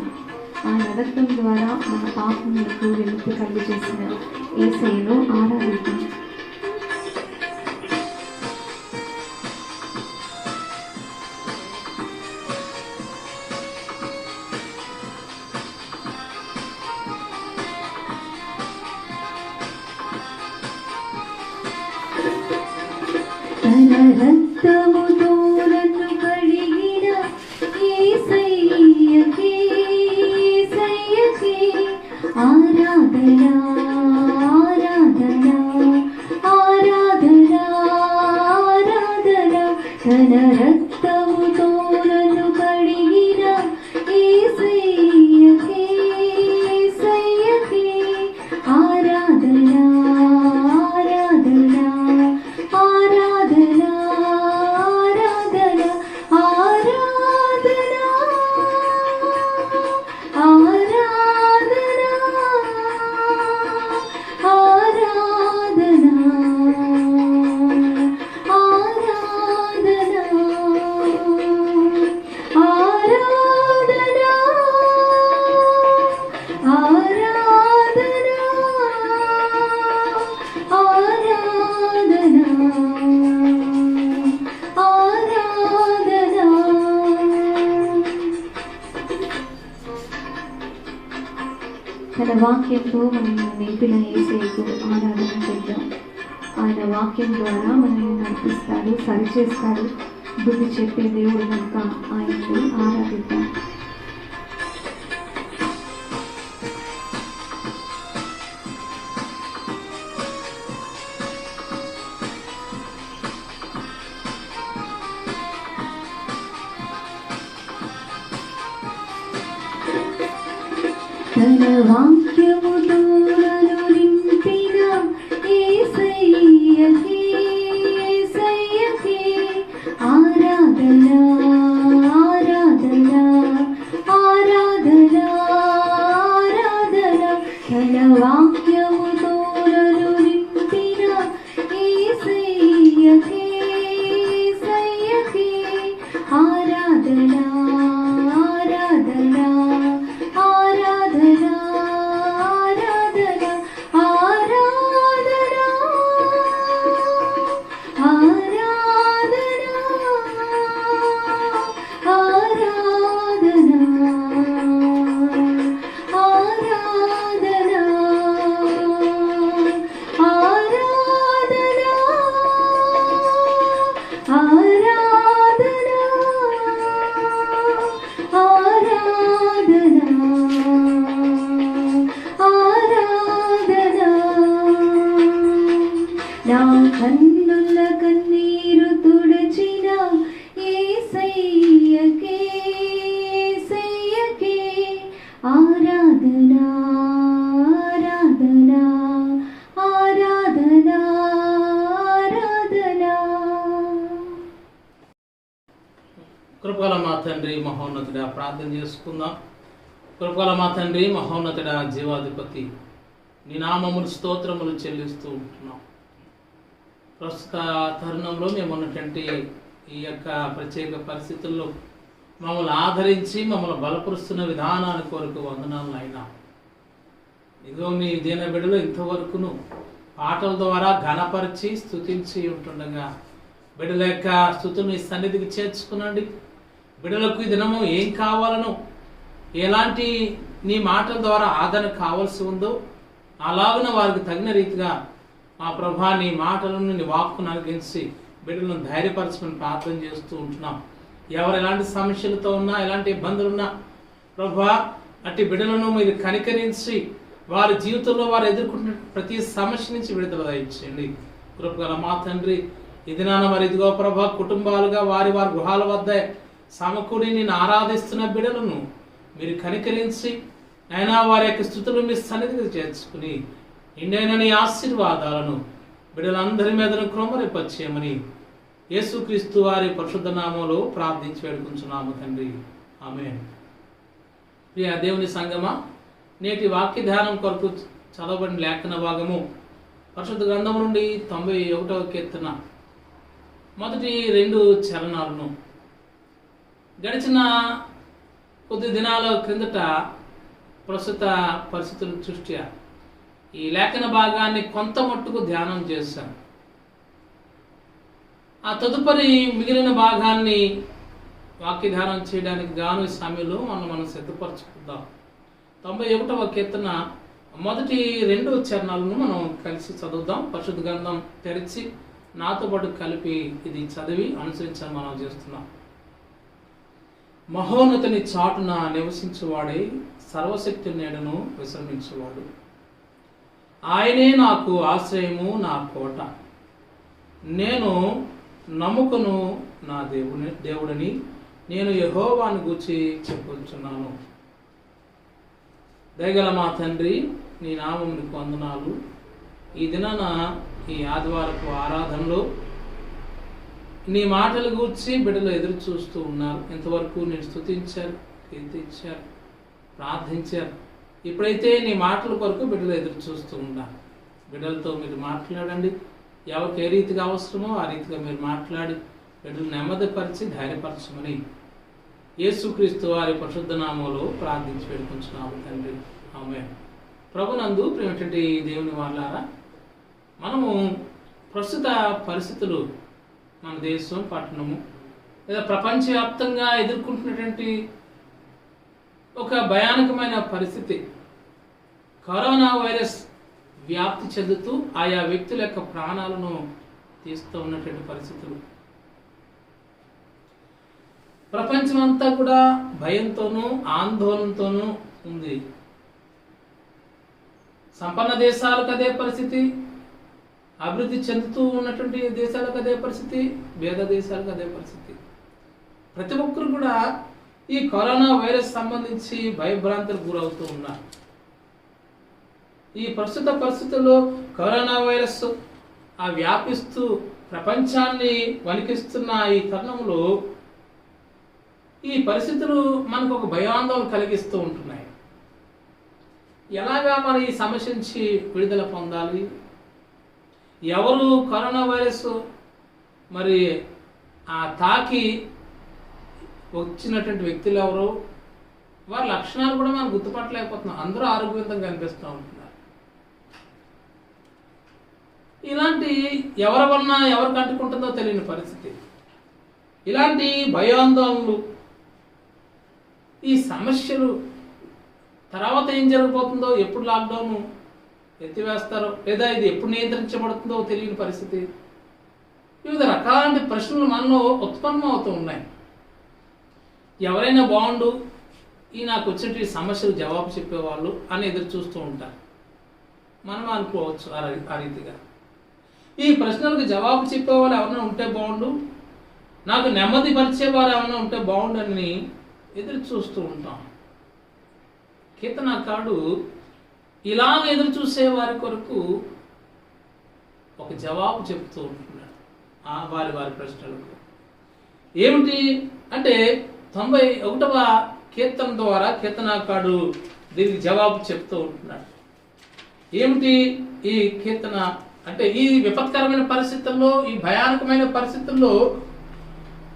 ఆయన రక్తం ద్వారా మన పాపములకు విముక్తి కలుగజేసిన యేసయ్యను ఆరాధిద్దాం. రక్తముతో నన్ను కడిగిన యేసయ్యకే యేసయ్యకే ఆరాధన ఆరాధన ఆరాధన ఆరాధన తన రక్తముతో నన్ను కడిగిన యేసయ్యకే యేసయ్యకే ఆరాధన ఆరాధన ఆరాధన ఆరాధన ఆరాధన ఆరాధన తన వాక్యంతో మనల్ని నేర్పిన యేసయ్యకు ఆరాధన చేద్దాం. ఆయన వాక్యం ద్వారా మనల్ని నడిపిస్తాడు, సరిచేస్తాడు, బుద్ధి చెప్పే దేవుడు కనుక ఆయన్ని ఆరాధిద్దాం. తన వాక్యముతో నన్ను నింపిన యేసయ్యకే యేసయ్యకే ఆరాధన ఆరాధన ఆరాధన ఆరాధన తన వాక్యముతో నన్ను నింపిన యేసయ్యకే యేసయ్యకే ఆరాధన ఆరాధన ఆరాధన ఆరాధన ఆరాధన ఆరాధన ఆరాధన ఆరాధన ఆరాధన ఆరాధన ఆరాధన నా కన్నుల కన్నీరు తుడిచిన యేసయ్యకే యేసయ్యకే ఆరాధన ఆరాధన ఆరాధన ఆరాధన. కృపగల మా తండ్రి మహోన్నతుడా, ప్రార్థన చేసుకుందాం. కృపగల మా తండ్రి మహోన్నతుడా, జీవాధిపతి, నీ నామములు స్తోత్రములు చెల్లిస్తూ ఉంటున్నాం. ప్రస్తుత తరుణంలో మేము ఉన్నటువంటి ఈ యొక్క ప్రత్యేక పరిస్థితుల్లో మమ్మల్ని ఆదరించి మమ్మల్ని బలపరుస్తున్న విధానాన్ని కొరకు వందనాలు అయినా. ఇదిగో నీ దీన బిడ్డలు ఇంతవరకును పాటల ద్వారా ఘనపరిచి స్తుతించి ఉంటుండగా బిడ్డల యొక్క స్తుతుని సన్నిధికి చేర్చుకునండి. బిడ్డలకు ఈ దినము ఏం కావాలనో, ఎలాంటి నీ మాటల ద్వారా ఆదరణ కావాల్సి ఉందో అలాగున వారికి తగిన రీతిగా మా ప్రభా నీ మాటలను నీ వాక్కును అనుగ్రహించి బిడ్డలను ధైర్యపరచమని ప్రార్థన చేస్తూ ఉంటున్నాం. ఎవరు ఎలాంటి సమస్యలతో ఉన్నా, ఎలాంటి ఇబ్బందులు ఉన్నా ప్రభా అట్టి బిడ్డలను మీరు కనికరించి వారి జీవితంలో వారు ఎదుర్కొంటున్న ప్రతి సమస్య నుంచి విడుదల దయచేయండి. కృపగల మా తండ్రి, ఈ దినాన మరి ఇదిగో ప్రభా కుటుంబాలుగా వారి వారి గృహాల వద్ద సమకూడి నేను ఆరాధిస్తున్న బిడ్డలను మీరు కనికరించి అయినా వారి యొక్క స్థుతులు మీ సన్నిధికి చేర్చుకుని ఇండైన నీ ఆశీర్వాదాలను బిడ్డలందరి మీదను క్రమరిపచ్చేయమని యేసుక్రీస్తు వారి పరిశుద్ధ నామంలో ప్రార్థించి వేడుకుంటున్నాము తండ్రి, ఆమేన్. ప్రియ దేవుని సంగమా, నేటి వాక్య ధ్యానం కొరకు చదవబడిన లేఖన భాగము పరిశుద్ధ గ్రంథం నుండి 91వ కీర్తన మొదటి 2 చరణాలను. గడిచిన కొద్ది దినాల క్రిందట ప్రస్తుత పరిస్థితుల దృష్ట్యా ఈ లేఖన భాగాన్ని కొంత మట్టుకు ధ్యానం చేశాను. ఆ తదుపరి మిగిలిన భాగాన్ని వాక్య ధ్యానం చేయడానికి గాను ఈ సమయంలో మనం సిద్ధపరచుకుందాం. 91వ కీర్తన మొదటి 2 చరణాలను మనం కలిసి చదువుదాం. పరిశుద్ధ గ్రంథం తెరిచి నాతో పాటు కలిపి ఇది చదివి అనుసరించని మనం చేస్తున్నాం. మహోన్నతుని చాటున నివసించువాడే సర్వశక్తి నీడను విశ్రమించువాడు. ఆయనే నాకు ఆశ్రయము, నా కోట. నేను నమ్ముకును నా దేవుడని నేను యెహోవాను గూర్చి చెప్పుచున్నాను. దయగల మా తండ్రి, నీ నామమునికి వందనాలు. ఈ దినాన ఈ ఆదివారపు ఆరాధనలో నీ మాటల గూర్చి బిడ్డలు ఎదురు చూస్తూ ఉన్నారు. ఇంతవరకు నేను స్తుతించారు, కీర్తించారు, ప్రార్థించారు. ఇప్పుడైతే నీ మాటల కొరకు బిడ్డలు ఎదురు చూస్తూ ఉన్నారు. బిడ్డలతో మీరు మాట్లాడండి. ఎవరికి ఏ రీతిగా అవసరమో ఆ రీతిగా మీరు మాట్లాడి బిడ్డలు నెమ్మదిపరిచి ధైర్యపరచమని యేసుక్రీస్తు వారి పరిశుద్ధ నామములో ప్రార్థించి వేడుకుంటున్నాము తండ్రి. ఆమేన్. ప్రభునందు ప్రియమైనటువంటి దేవుని వాళ్ళారా, మనము ప్రస్తుత పరిస్థితులు, మన దేశం, పట్టణము లేదా ప్రపంచవ్యాప్తంగా ఎదుర్కొంటున్నటువంటి ఒక భయానకమైన పరిస్థితి, కరోనా వైరస్ వ్యాప్తి చెందుతూ ఆయా వ్యక్తుల యొక్క ప్రాణాలను తీస్తూ ఉన్నటువంటి పరిస్థితులు. ప్రపంచమంతా కూడా భయంతోనూ ఆందోళనతోనూ ఉంది. సంపన్న దేశాలకు అదే పరిస్థితి, అభివృద్ధి చెందుతూ ఉన్నటువంటి దేశాలకు అదే పరిస్థితి, పేద దేశాలకు అదే పరిస్థితి. ప్రతి ఒక్కరు కూడా ఈ కరోనా వైరస్ సంబంధించి భయభ్రాంతులకు గురవుతూ ఉన్నారు. ఈ ప్రస్తుత పరిస్థితుల్లో కరోనా వైరస్ వ్యాపిస్తూ ప్రపంచాన్ని వణికిస్తున్న ఈ తరుణంలో ఈ పరిస్థితులు మనకు ఒక భయాందోళన కలిగిస్తూ ఉంటున్నాయి. ఎలాగా మనం ఈ సమస్య నుంచి విడుదల పొందాలి? ఎవరు కరోనా వైరస్ మరి తాకి వచ్చినటువంటి వ్యక్తులు ఎవరు, వారి లక్షణాలు కూడా మనం గుర్తుపట్టలేకపోతున్నాం. అందరూ ఆరోగ్యవంతంగా కనిపిస్తూ ఉంటున్నారు. ఇలాంటి ఎవరి వలన ఎవరికి అంటుకుంటుందో తెలియని పరిస్థితి, ఇలాంటి భయాందోళనలు, ఈ సమస్యలు తర్వాత ఏం జరగబోతుందో, ఎప్పుడు లాక్డౌన్ ఎత్తివేస్తారో లేదా ఇది ఎప్పుడు నియంత్రించబడుతుందో తెలియని పరిస్థితి, వివిధ రకాల ప్రశ్నలు మనలో ఉత్పన్నం అవుతూ ఉన్నాయి. ఎవరైనా బాగుండు, ఈ నాకు వచ్చిన సమస్యలు జవాబు చెప్పేవాళ్ళు అని ఎదురు చూస్తూ ఉంటారు. మనం అనుకోవచ్చు ఆ రీతిగా. ఈ ప్రశ్నలకు జవాబు చెప్పేవాళ్ళు ఎవరైనా ఉంటే బాగుండు, నాకు నెమ్మది పరిచేవారు ఎవరైనా ఉంటే బాగుండు అని ఎదురు చూస్తూ ఉంటాం. కీర్తనకారుడు ఇలాగ ఎదురు చూసే వారి కొరకు ఒక జవాబు చెప్తూ ఉంటున్నాడు వారి ప్రశ్నలకు. ఏమిటి అంటే 91వ కీర్తన ద్వారా కీర్తనకారుడు దీనికి జవాబు చెప్తూ ఉంటున్నాడు. ఏమిటి ఈ కీర్తన అంటే, ఈ విపత్కరమైన పరిస్థితుల్లో, ఈ భయానకమైన పరిస్థితుల్లో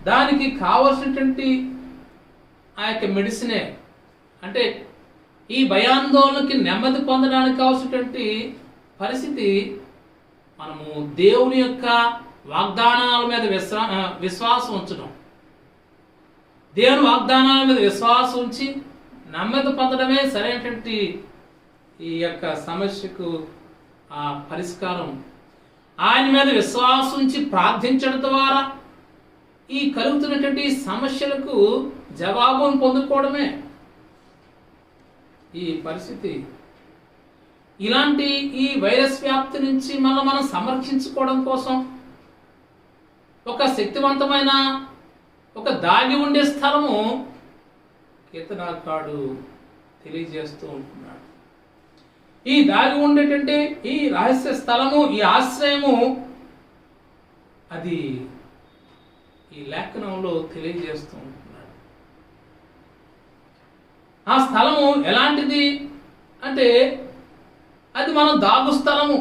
దానికి కావలసినటువంటి ఆ యొక్క మెడిసినే అంటే ఈ భయాందోళనకి నెమ్మది పొందడానికి కావాల్సినటువంటి పరిస్థితి మనము దేవుని యొక్క వాగ్దానాల మీద విశ్వాసం ఉంచడం. దేవుని వాగ్దానాల మీద విశ్వాసం ఉంచి నెమ్మది పొందడమే సరైనటువంటి ఈ యొక్క సమస్యకు పరిష్కారం. ఆయన మీద విశ్వాసం ఉంచి ప్రార్థించడం ద్వారా ఈ కలుగుతున్నటువంటి సమస్యలకు జవాబును పొందుకోవడమే ఈ పరిస్థితి. ఇలాంటి ఈ వైరస్ వ్యాప్తి నుంచి మనం సంరక్షించుకోవడం కోసం ఒక శక్తివంతమైన ఒక దాగి ఉండే స్థలము కీర్తనకారుడు తెలియజేస్తూ ఉంటున్నాడు. ఈ దాగి ఉండేటంటే ఈ రహస్య స్థలము, ఈ ఆశ్రయము, అది ఈ లేఖనంలో తెలియజేస్తూ ఉంటున్నాడు. ఆ స్థలము ఎలాంటిది అంటే, అది మనం దాగు స్థలము,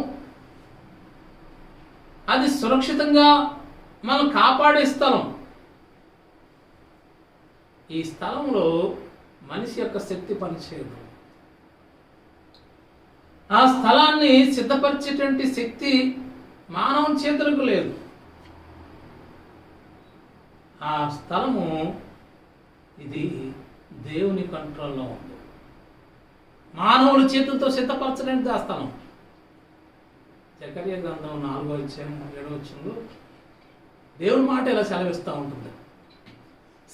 అది సురక్షితంగా మనం కాపాడే స్థలం. ఈ స్థలంలో మనిషి యొక్క శక్తి పనిచేయదు. ఆ స్థలాన్ని సిద్ధపరిచేటువంటి శక్తి మానవుని చేతులకు లేదు. ఆ స్థలము ఇది దేవుని కంట్రోల్లో ఉంది. మానవుల చేతులతో సిద్ధపరచలేనిది ఆ స్థలం. జకర్యా గ్రంథం 4వ అధ్యాయం 7వ వచనంలో దేవుని మాట ఇలా సెలవిస్తూ ఉంటుంది.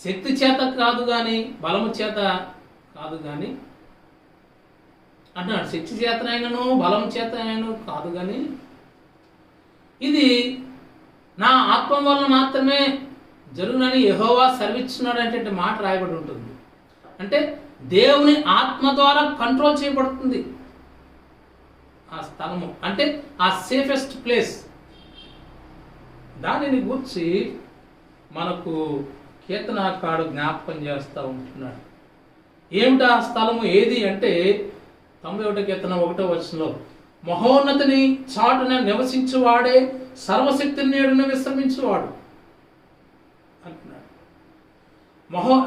శక్తి చేత కాదు కానీ, బలము చేత కాదు కానీ అంటున్నాడు. శక్తి చేతనైనను బలం చేతనైనను కాదు కానీ ఇది నా ఆత్మ వలన మాత్రమే జరుగునని యెహోవా సెలవిస్తున్నాడు అంటే మాట రాయబడి ఉంటుంది. అంటే దేవుని ఆత్మ ద్వారా కంట్రోల్ చేయబడుతుంది ఆ స్థలము, అంటే ఆ సేఫెస్ట్ ప్లేస్. దానిని గూర్చి మనకు కీర్తనాకారుడు జ్ఞాపకం చేస్తూ ఉంటున్నాడు. ఏమిటా స్థలము ఏది అంటే 91వ కీర్తన 1వ వచనంలో మహోన్నతిని చాటున నివసించువాడే సర్వశక్తి నీడున విశ్రమించువాడు అంటున్నాడు.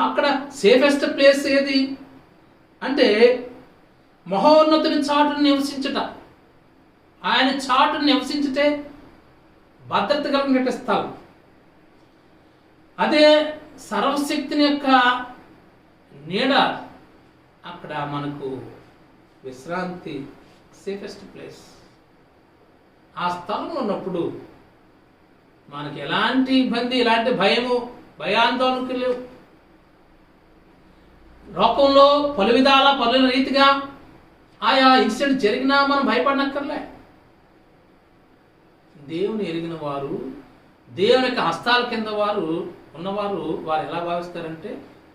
అక్కడ సేఫెస్ట్ ప్లేస్ ఏది అంటే మహోన్నతిని చాటును నివసించుట. ఆయన చాటును నివసించుటే భద్రత కలిగిన స్థలం. అదే సర్వశక్తిని యొక్క నీడ, అక్కడ మనకు విశ్రాంతి, సేఫెస్ట్ ప్లేస్. ఆ స్థలంలో ఉన్నప్పుడు మనకి ఎలాంటి ఇబ్బంది, ఎలాంటి భయము, భయాందోళనకు లేవు. లోకంలో పలు విధాల పలు రీతిగా ఆయా ఇన్సిడెంట్ జరిగినా మనం భయపడనక్కర్లే. దేవుని ఎరిగిన వారు, దేవుని యొక్క హస్తాల కింద వారు ఉన్నవారు వారు ఎలా భావిస్తారంటే,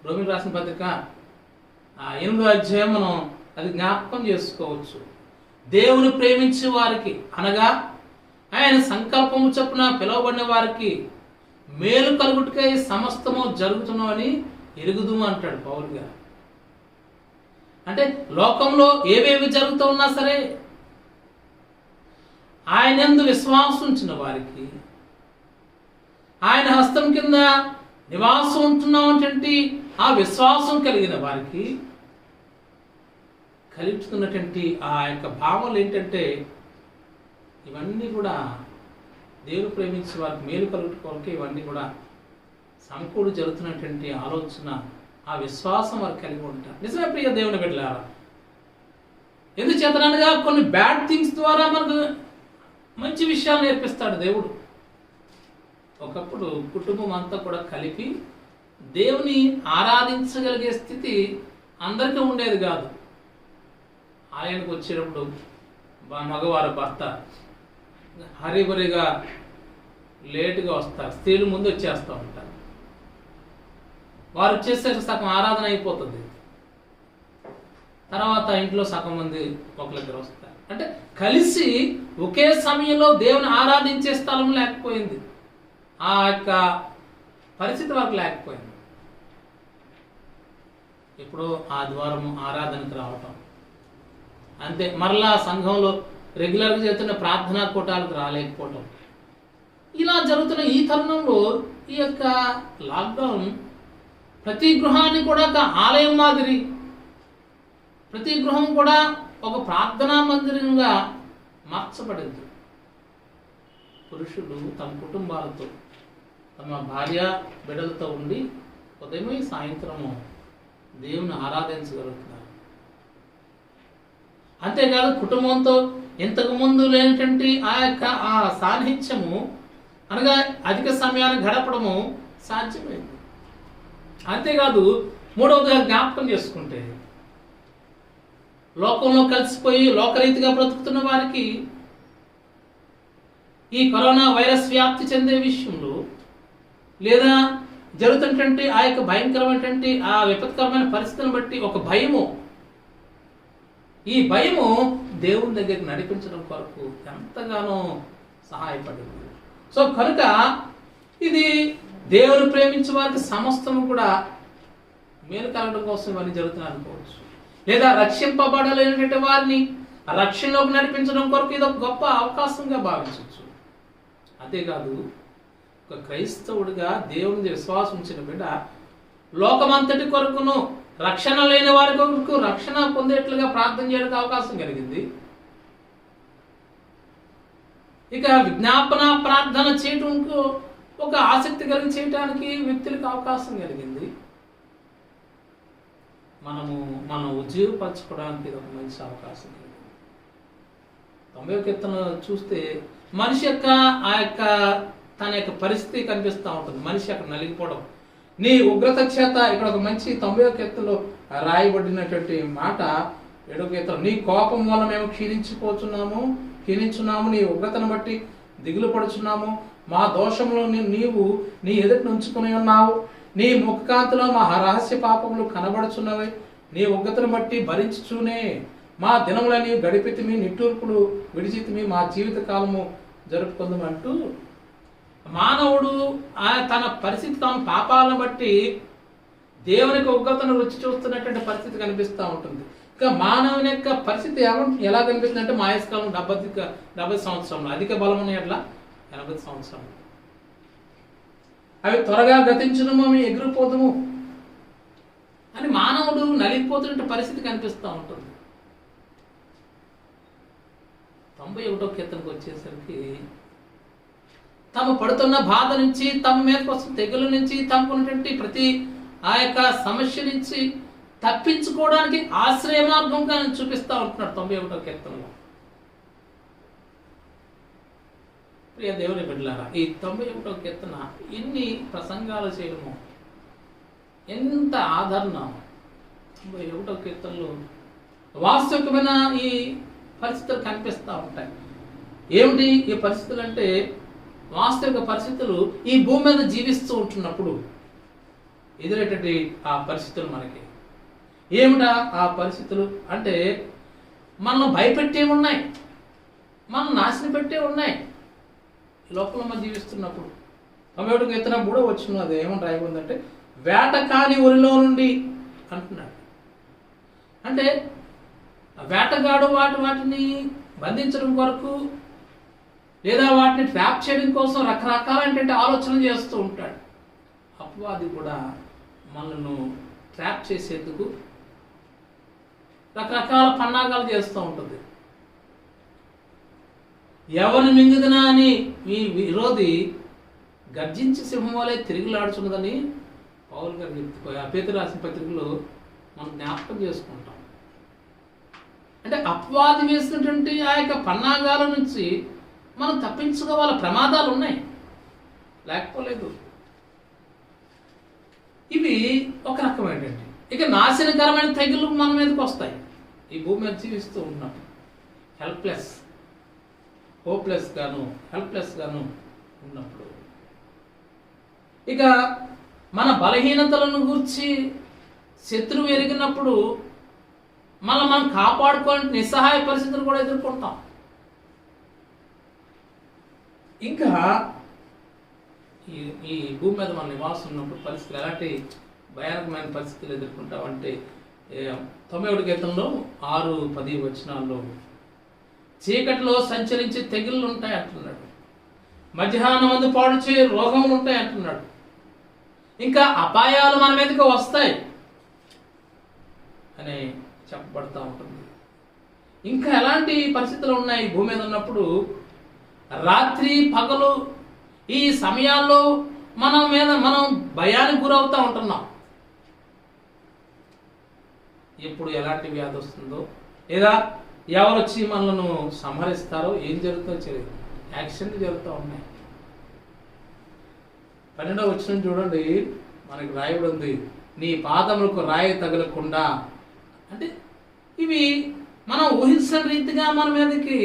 రోమిలకు రాసిన పత్రిక 8వ అధ్యాయం మనం అది జ్ఞాపకం చేసుకోవచ్చు. దేవుని ప్రేమించే వారికి అనగా ఆయన సంకల్పము చొప్పున పిలువబడిన వారికి మేలు కలుగుటకై సమస్తము జరుగుతున్నామని ఎరుగుదుము అంటాడు పౌలు గారు. అంటే లోకంలో ఏవేవి జరుగుతూ ఉన్నా సరే ఆయన యందు విశ్వాసం ఉంచిన వారికి, ఆయన హస్తం కింద నివాసం ఉంటున్నామటువంటి ఆ విశ్వాసం కలిగిన వారికి కలుగుతున్నటువంటి ఆ యొక్క భావనలు ఏంటంటే, ఇవన్నీ కూడా దేవుని ప్రేమించే వారికి మేలు కలుగుకోవాలకి ఇవన్నీ కూడా సమకూడు జరుగుతున్నటువంటి ఆలోచన, ఆ విశ్వాసం వారు కలిగి ఉంటారు. నిజమే ప్రియ దేవుని బిడ్డలారా, ఎందుచేతనగా కొన్ని బ్యాడ్ థింగ్స్ ద్వారా మనకు మంచి విషయాలు నేర్పిస్తాడు దేవుడు. ఒకప్పుడు కుటుంబం అంతా కూడా కలిపి దేవుని ఆరాధించగలిగే స్థితి అందరికీ ఉండేది కాదు. ఆలయానికి వచ్చేటప్పుడు మగవారు భర్త హరిబరిగా లేటుగా వస్తారు, స్త్రీలు ముందు వచ్చేస్తూ ఉంటారు. వారు వచ్చేసరికి సగం ఆరాధన అయిపోతుంది. తర్వాత ఇంట్లో సగం మంది ఒకరిద్దరు వస్తారు. అంటే కలిసి ఒకే సమయంలో దేవుని ఆరాధించే స్థలం లేకపోయింది. ఆ యొక్క పరిస్థితి వరకు లేకపోయింది. ఇప్పుడు ఆదివారం ఆరాధనకు రావటం అంతే, మరలా సంఘంలో రెగ్యులర్గా జరుగుతున్న ప్రార్థనా కూటాలకు రాలేకపోవటం, ఇలా జరుగుతున్న ఈ తరుణంలో ఈ యొక్క లాక్డౌన్ ప్రతి గృహాన్ని కూడా ఒక ఆలయం మాదిరి, ప్రతి గృహం కూడా ఒక ప్రార్థనా మందిరంగా మార్చబడింది. పురుషులు తమ కుటుంబాలతో, తమ భార్య బిడ్డలతో ఉండి ఉదయమే సాయంత్రము దేవుని ఆరాధించగలుగుతున్నారు. అంతేకాదు కుటుంబంతో ఇంతకు ముందు లేనటువంటి ఆ యొక్క ఆ సాన్నిహిత్యము అనగా అధిక సమయాన్ని గడపడము సాధ్యమైంది. అంతేకాదు మూడవదిగా జ్ఞాపకం చేసుకుంటే, లోకంలో కలిసిపోయి లోకరీతిగా బ్రతుకుతున్న వారికి ఈ కరోనా వైరస్ వ్యాప్తి చెందే విషయంలో లేదా జరుగుతున్నటువంటి ఆ యొక్క భయంకరమైనటువంటి ఆ విపత్కరమైన పరిస్థితిని బట్టి ఒక భయము, ఈ భయము దేవుని దగ్గరికి నడిపించడం కొరకు ఎంతగానో సహాయపడింది. సో కనుక ఇది దేవుని ప్రేమించే వారికి సమస్తము కూడా మేలు కలగడం కోసం ఇవన్నీ జరుగుతున్నాయి అనుకోవచ్చు. లేదా రక్షింపబడలేనటువంటి వారిని రక్షణలోకి నడిపించడం కొరకు ఇది ఒక గొప్ప అవకాశంగా భావించవచ్చు. అంతేకాదు ఒక క్రైస్తవుడిగా దేవుని విశ్వాసం ఉంచిన బిడ్డ లోకమంతటి కొరకును రక్షణ లేని వారి కొరకు రక్షణ పొందేట్లుగా ప్రార్థన చేయడానికి అవకాశం కలిగింది. ఇక విజ్ఞాపన ప్రార్థన చేయడానికి ఒక ఆసక్తి కలిగి చేయడానికి వ్యక్తులకు అవకాశం కలిగింది. మనం ఉజ్జీవపరచుకోవడానికి ఇది ఒక మంచి అవకాశం కలిగింది. 90వ కీర్తన చూస్తే మనిషి యొక్క ఆ యొక్క తన యొక్క పరిస్థితి కనిపిస్తూ ఉంటుంది. మనిషి అక్కడ నలిగిపోవడం, నీ ఉగ్రత చేత. ఇక్కడ ఒక మంచి 90వ కీర్తనలో రాయబడినటువంటి మాట 7వ కీర్తన, నీ కోపం వల్ల మేము క్షీణించున్నాము, నీ ఉగ్రతను బట్టి దిగులు పడుచున్నాము, మా దోషంలో నీవు నీ ఎదుటి ఉంచుకుని ఉన్నావు, నీ ముఖకాంతిలో మా రహస్య పాపములు కనబడుచున్నవి, నీ ఉగ్రతను బట్టి భరించుచూనే మా దినములని గడిపితిమి, నిట్టూర్పులు విడిచితిమి, మా జీవిత కాలము జరుపుకుందామంటూ మానవుడు తన పరిస్థితి, తన పాపాలను బట్టి దేవునికి ఉగ్రతను రుచి చూస్తున్నటువంటి పరిస్థితి కనిపిస్తూ ఉంటుంది. ఇంకా మానవుని యొక్క పరిస్థితి ఎలా కనిపిస్తుంది అంటే, మా ఆయుష్కాలం 70 సంవత్సరంలో, అధిక బలం ఉన్న ఎట్లా 80 సంవత్సరాలు, అవి త్వరగా గతించును, మేము ఎగిరిపోతాము అని మానవుడు నలిగిపోతున్న పరిస్థితి కనిపిస్తూ ఉంటుంది. 91వ కీర్తనకు వచ్చేసరికి, తాము పడుతున్న బాధ నుంచి, తమ మీదకి వస్తున్న తెగుల నుంచి, తమకున్నటువంటి ప్రతి ఆ యొక్క సమస్య నుంచి తప్పించుకోవడానికి ఆశ్రయ మార్గంగా చూపిస్తూ ఉంటున్నాడు 91వ కీర్తనలో. ప్రియ దేవుని బిడ్డలారా, ఈ 91వ కీర్తన ఎన్ని ప్రసంగాలు చేయడము, ఎంత ఆదరణ. 91వ కీర్తనలో వాస్తవికమైన ఈ పరిస్థితులు కనిపిస్తూ ఉంటాయి. ఏమిటి ఈ పరిస్థితులు అంటే, వాస్తవిక పరిస్థితులు ఈ భూమి మీద జీవిస్తూ ఉంటున్నప్పుడు ఎదురేటటువంటి ఆ పరిస్థితులు మనకి ఏమిటా ఆ పరిస్థితులు అంటే, మనల్ని భయపెట్టే ఉన్నాయి, మనం నాశనం పెట్టే ఉన్నాయి. ఈ లోపల మనం జీవిస్తున్నప్పుడు 91వ కీర్తన 3వ వచనం అది ఏమని రాయబడిందంటే, వేట కాని ఊరిలో నుండి అంటున్నాడు. అంటే వేటగాడు వాటిని బంధించడం కొరకు, లేదా వాటిని ట్రాప్ చేయడం కోసం రకరకాలైనటువంటి ఆలోచనలు చేస్తూ ఉంటాడు. అపవాది కూడా మనల్ని ట్రాప్ చేసేందుకు రకరకాల పన్నాగాలు చేస్తూ ఉంటుంది. ఎవరిని మింగుదనా అని ఈ విరోధి గర్జించి సింహం వలె తిరిగిలాడుచున్నదని పౌలు గారు పేతురు రాసిన పత్రికలో మనం జ్ఞాపకం చేసుకుంటాం. అంటే అపవాది వేసినటువంటి ఆ యొక్క పన్నాగాల నుంచి మనం తప్పించుకోవాల ప్రమాదాలు ఉన్నాయి, లేకపోలేదు. ఇవి ఒక రకమైనటువంటి. ఇక నాశనకరమైన తెగులు మన మీదకి వస్తాయి. ఈ భూమి మీద జీవిస్తూ ఉన్నాం హోప్లెస్ గాను ఉన్నప్పుడు, ఇక మన బలహీనతలను గూర్చి శత్రువు ఎరిగినప్పుడు మనం కాపాడుకోవాలంటే నిస్సహాయ పరిస్థితులు కూడా ఎదుర్కొంటాం. ఇంకా ఈ భూమి మీద మన నివాసం ఉన్నప్పుడు పరిస్థితులు ఎలాంటి భయానకమైన పరిస్థితులు ఎదుర్కొంటామంటే, 91వ కీర్తనలో 6-10 వచనాల్లో చీకటిలో సంచరించి తెగుళ్ళు ఉంటాయి అంటున్నాడు, మధ్యాహ్నం మందు పాడు చే రోగములు ఉంటాయి అంటున్నాడు, ఇంకా అపాయాలు మన మీదకి వస్తాయి అని చెప్పబడతా ఉంటుంది. ఇంకా ఎలాంటి పరిస్థితులు ఉన్నాయి భూమి మీద ఉన్నప్పుడు, రాత్రి పగలు ఈ సమయాల్లో మనం భయానికి గురవుతూ ఉంటున్నాం. ఎప్పుడు ఎలాంటి వ్యాధి వస్తుందో, లేదా ఎవరు వచ్చి మనల్ని సంహరిస్తారో, ఏం జరుగుతుందో తెలియదు. యాక్సిడెంట్ జరుగుతూ ఉన్నాయి. 12వ వచనం చూడండి, మనకి రాయబడి ఉంది, నీ పాదములకు రాయి తగలకుండా. అంటే ఇవి మనం ఊహించిన రీతిగా మన మీదకి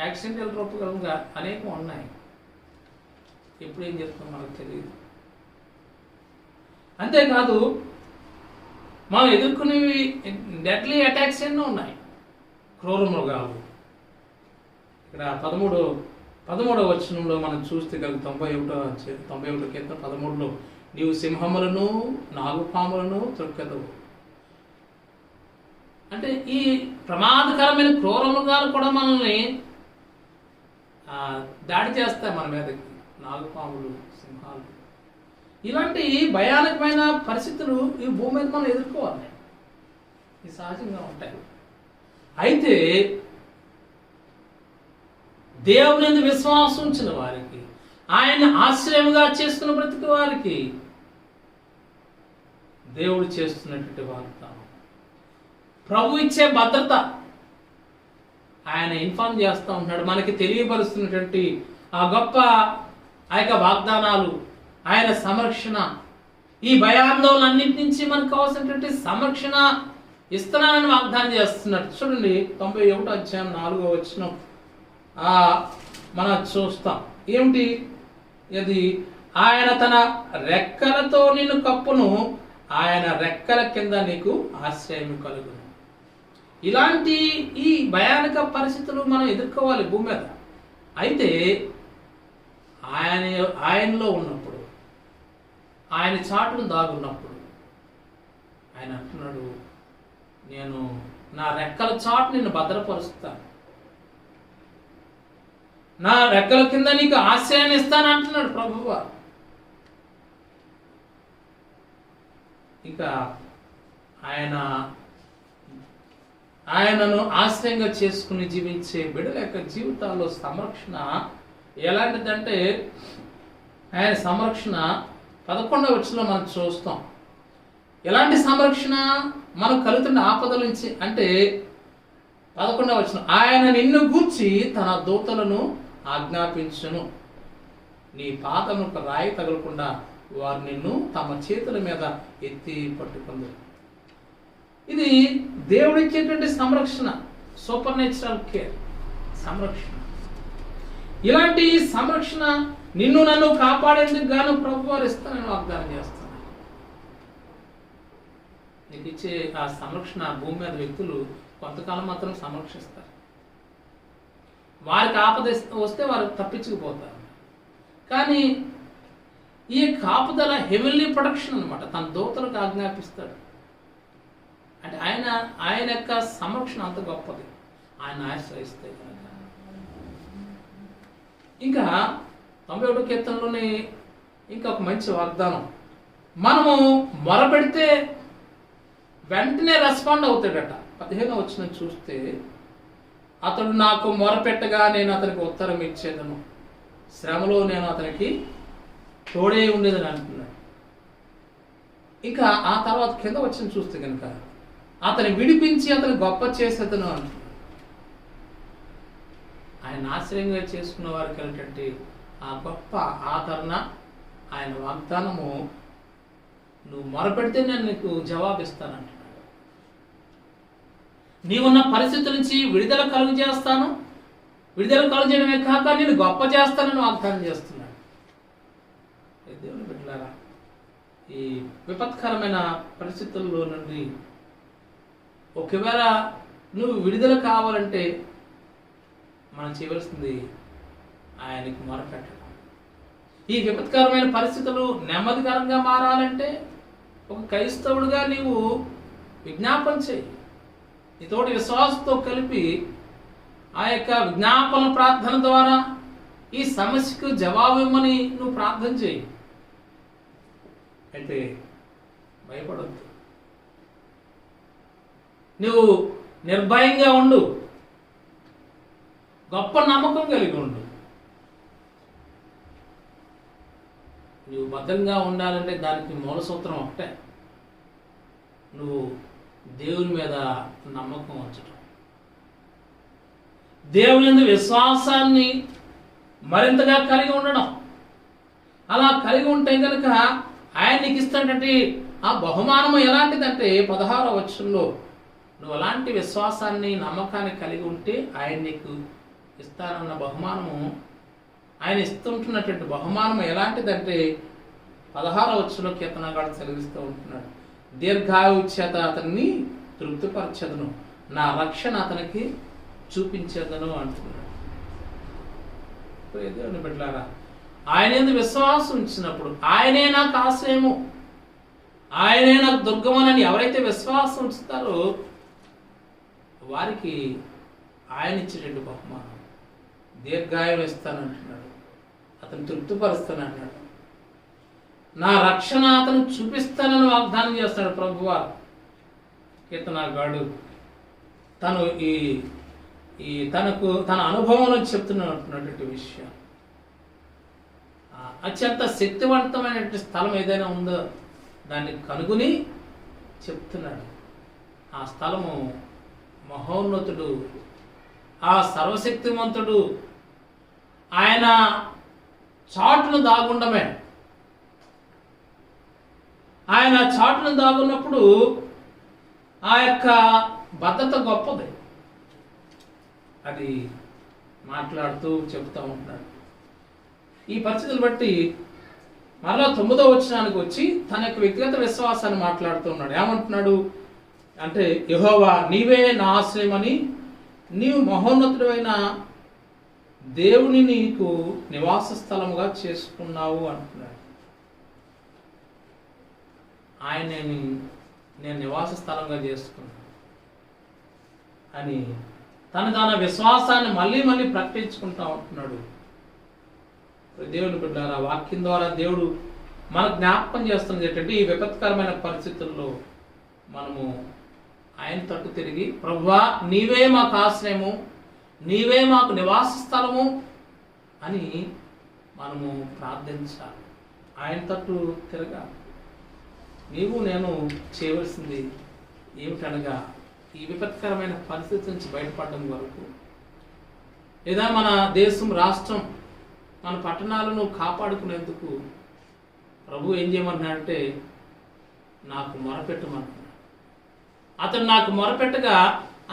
యాక్సిడెంటల్ రూపకంగా అనేకం ఉన్నాయి. ఎప్పుడు ఏం చెప్తాం మనకు తెలియదు. అంతేకాదు మనం ఎదుర్కొనేవి డెడ్లీ అటాక్స్ ఎన్నో ఉన్నాయి, క్రూర మృగాలు. ఇక్కడ 13వ వచనంలో మనం చూస్తే కనుక 91వ కీర్తన 13లో, నీవు సింహములను నాగుపాములను త్రొక్కెదవు. అంటే ఈ ప్రమాదకరమైన క్రూర మృగాలు కూడా మనల్ని దాడి చేస్తాయి మన మీదకి, నాగుపాములు, సింహాలు. ఇలాంటి భయానకమైన పరిస్థితులు ఈ భూమి మీద మనం ఎదుర్కోవాలి. ఇవి సహజంగా ఉంటాయి. అయితే దేవుని విశ్వాసం ఉంచిన వారికి, ఆయన ఆశ్రయముగా చేసుకున్న ప్రతి వారికి దేవుడు చేస్తున్నటువంటి వాగ్దానం, ప్రభు ఇచ్చే భద్రత, ఆయన ఇన్ఫార్మ్ చేస్తూ ఉంటున్నాడు, మనకి తెలియపరుస్తున్నటువంటి ఆ గొప్ప ఆ యొక్క వాగ్దానాలు, ఆయన సంరక్షణ, ఈ భయాందోళనన్నింటి నుంచి మనకు కావాల్సినటువంటి సంరక్షణ ఇస్తున్నానని వాగ్దానం చేస్తున్నాడు. చూడండి 91వ అధ్యాయం 4వ వచనం మనం చూస్తాం. ఏమిటి ఇది? ఆయన తన రెక్కలతో నిన్ను కప్పును, ఆయన రెక్కల కింద నీకు ఆశ్రయం కలుగును. ఇలాంటి ఈ భయానక పరిస్థితులు మనం ఎదుర్కోవాలి భూమి మీద. అయితే ఆయనలో ఉన్నప్పుడు, ఆయన చాటును దాగున్నప్పుడు ఆయన అంటున్నాడు, నేను నా రెక్కల చాటు నిన్ను భద్రపరుస్తాను, నా రెక్కల కింద నీకు ఆశ్రయాన్ని ఇస్తాను అంటున్నాడు ప్రభువు. ఇంకా ఆయనను ఆశ్రయంగా చేసుకుని జీవించే బిడ్డల యొక్క జీవితాల్లో సంరక్షణ ఎలాంటిదంటే, ఆయన సంరక్షణ 11వ వచనంలో మనం చూస్తాం. ఎలాంటి సంరక్షణ మనకు కలుగుతున్న ఆపదల నుంచి అంటే 11వ వచనం, ఆయన నిన్ను గూర్చి తన దూతలను ఆజ్ఞాపించును, నీ పాదముకు రాయి తగలకుండా వారు నిన్ను తమ చేతుల మీద ఎత్తి పట్టుకుంది. ఇది దేవుడిచ్చేటువంటి సంరక్షణ, సూపర్ నేచురల్ కేర్, సంరక్షణ. ఇలాంటి సంరక్షణ నిన్ను నన్ను కాపాడేందుకు గాను ప్రభు వారు ఇస్తానని వాగ్దానం చేస్తాను. నీకు ఇచ్చే ఆ సంరక్షణ భూమి మీద వ్యక్తులు కొంతకాలం మాత్రం సంరక్షిస్తారు. వారికి ఆపద వస్తే వారు తప్పించుకుపోతారు. కానీ ఈ కాపుదల హెవెన్లీ ప్రొటెక్షన్ అనమాట. తన దూతలకు ఆజ్ఞాపిస్తాడు. అంటే ఆయన యొక్క సంరక్షణ అంత గొప్పది, ఆయన ఆశ్రయిస్తే కనుక. ఇంకా 91వ కీర్తనలోనే ఇంకొక మంచి వాగ్దానం, మనము మొరపెడితే వెంటనే రెస్పాండ్ అవుతాడట. 15వ వచనం చూస్తే, అతడు నాకు మొరపెట్టగా నేను అతనికి ఉత్తరం ఇచ్చేదను, శ్రమలో నేను అతనికి తోడే ఉండేదని అంటున్నాడు. ఇంకా ఆ తర్వాత కింద వచ్చిన చూస్తే కనుక, అతని విడిపించి అతను గొప్ప చేసేదను అంటున్నాడు. ఆయన ఆశ్రయంగా చేసుకున్న వారికి అనేటువంటి ఆ గొప్ప ఆదరణ, ఆయన వాగ్దానము, నువ్వు మొరపెడితే నేను నీకు జవాబిస్తానంటున్నాడు. నీవున్న పరిస్థితుల నుంచి విడుదల కలుగు చేస్తాను, విడుదల కలుగు చేయడమే కాక నేను గొప్ప చేస్తానని వాగ్దానం చేస్తున్నాడు. దేవుని బిడ్డలారా, ఈ విపత్కరమైన పరిస్థితుల్లో నుండి ఒకవేళ నువ్వు విడుదల కావాలంటే మనం చేయవలసింది ఆయనకి మొరపెట్టడం. ఈ విపత్కరమైన పరిస్థితులు నెమ్మదికరంగా మారాలంటే ఒక క్రైస్తవుడిగా నీవు విజ్ఞాపన చేయి. నీతోటి విశ్వాసంతో కలిపి ఆ యొక్క విజ్ఞాపన ప్రార్థన ద్వారా ఈ సమస్యకు జవాబు ఇవ్వమని నువ్వు ప్రార్థన చేయి. అయితే భయపడద్దు, నువ్వు నిర్భయంగా ఉండు, గొప్ప నమ్మకం కలిగి ఉండు. నువ్వు భద్రంగా ఉండాలంటే దానికి మూల సూత్రం ఒకటే, నువ్వు దేవుని మీద నమ్మకం ఉంచడం, దేవుని యందు విశ్వాసాన్ని మరింతగా కలిగి ఉండడం. అలా కలిగి ఉంటే కనుక ఆయన నీకు ఇస్తాడంటే ఆ బహుమానము ఎలాంటిదంటే 16వ వచనంలో, నువ్వు అలాంటి విశ్వాసాన్ని నమ్మకాన్ని కలిగి ఉంటే ఆయన నీకు ఇస్తానన్న బహుమానము, ఆయన ఇస్తుంటున్నటువంటి బహుమానం ఎలాంటిదంటే 16వ వచనంలో కీర్తనగాడు సెలవిస్తూ ఉంటున్నాడు, దీర్ఘాయు చేత అతన్ని తృప్తిపరచదును, నా రక్షణ అతనికి చూపించేదను అంటున్నాడు. దేవుని బిడ్డలారా, ఆయన యందు విశ్వాసం ఉంచినప్పుడు, ఆయనే నాకు ఆశ్రయము, ఆయనే నాకు దుర్గమని ఎవరైతే విశ్వాసం ఉంచుతారో వారికి ఆయన ఇచ్చేటువంటి బహుమానం దీర్ఘాయువు ఇస్తానంటున్నాడు, అతను తృప్తిపరుస్తానంటున్నాడు, నా రక్షణ అతను చూపిస్తానని వాగ్దానం చేస్తాడు ప్రభువారు. కీర్తనగాడు తను తన అనుభవంలో చెప్తున్నటువంటి విషయం, అత్యంత శక్తివంతమైనటువంటి స్థలం ఏదైనా ఉందో దాన్ని కనుగొని చెప్తున్నాడు. ఆ స్థలము మహోన్నతుడు ఆ సర్వశక్తిమంతుడు ఆయన చాటును దాగుండమే. ఆయన చాటును దాగున్నప్పుడు ఆ యొక్క భద్రత గొప్పది. అది మాట్లాడుతూ చెప్తూ ఉంటున్నాడు. ఈ పరిస్థితులు బట్టి మరలా 9వ వచనానికి వచ్చి తన యొక్క వ్యక్తిగత విశ్వాసాన్ని మాట్లాడుతున్నాడు. ఏమంటున్నాడు అంటే, యెహోవా నీవే నా ఆశ్రయమని, నీవు మహోన్నతుడైన దేవుని నీకు నివాస స్థలముగా చేసుకున్నావు అంటున్నాడు. ఆయనని నేను నివాస స్థలంగా చేసుకున్నాను అని తన విశ్వాసాన్ని మళ్ళీ మళ్ళీ ప్రకటించుకుంటా ఉంటున్నాడు. దేవుని బిడ్డలారా, వాక్యం ద్వారా దేవుడు మన జ్ఞాపకం చేస్తున్నది ఏంటంటే, ఈ విపత్కరమైన పరిస్థితుల్లో మనము ఆయన తట్టు తిరిగి, ప్రభువా నీవే మాకు ఆశ్రయము, నీవే మాకు నివాస స్థలము అని మనము ప్రార్థించాలి. ఆయన తట్టు తిరగాలి. నీవు నేను చేయవలసింది ఏమిటనగా, ఈ విపత్కరమైన పరిస్థితి నుంచి బయటపడడం వరకు, లేదా మన దేశం, రాష్ట్రం, మన పట్టణాలను కాపాడుకునేందుకు ప్రభు ఏం చేయమన్నాడంటే, నాకు మొరపెట్టమన్నాడు. అతను నాకు మొరపెట్టగా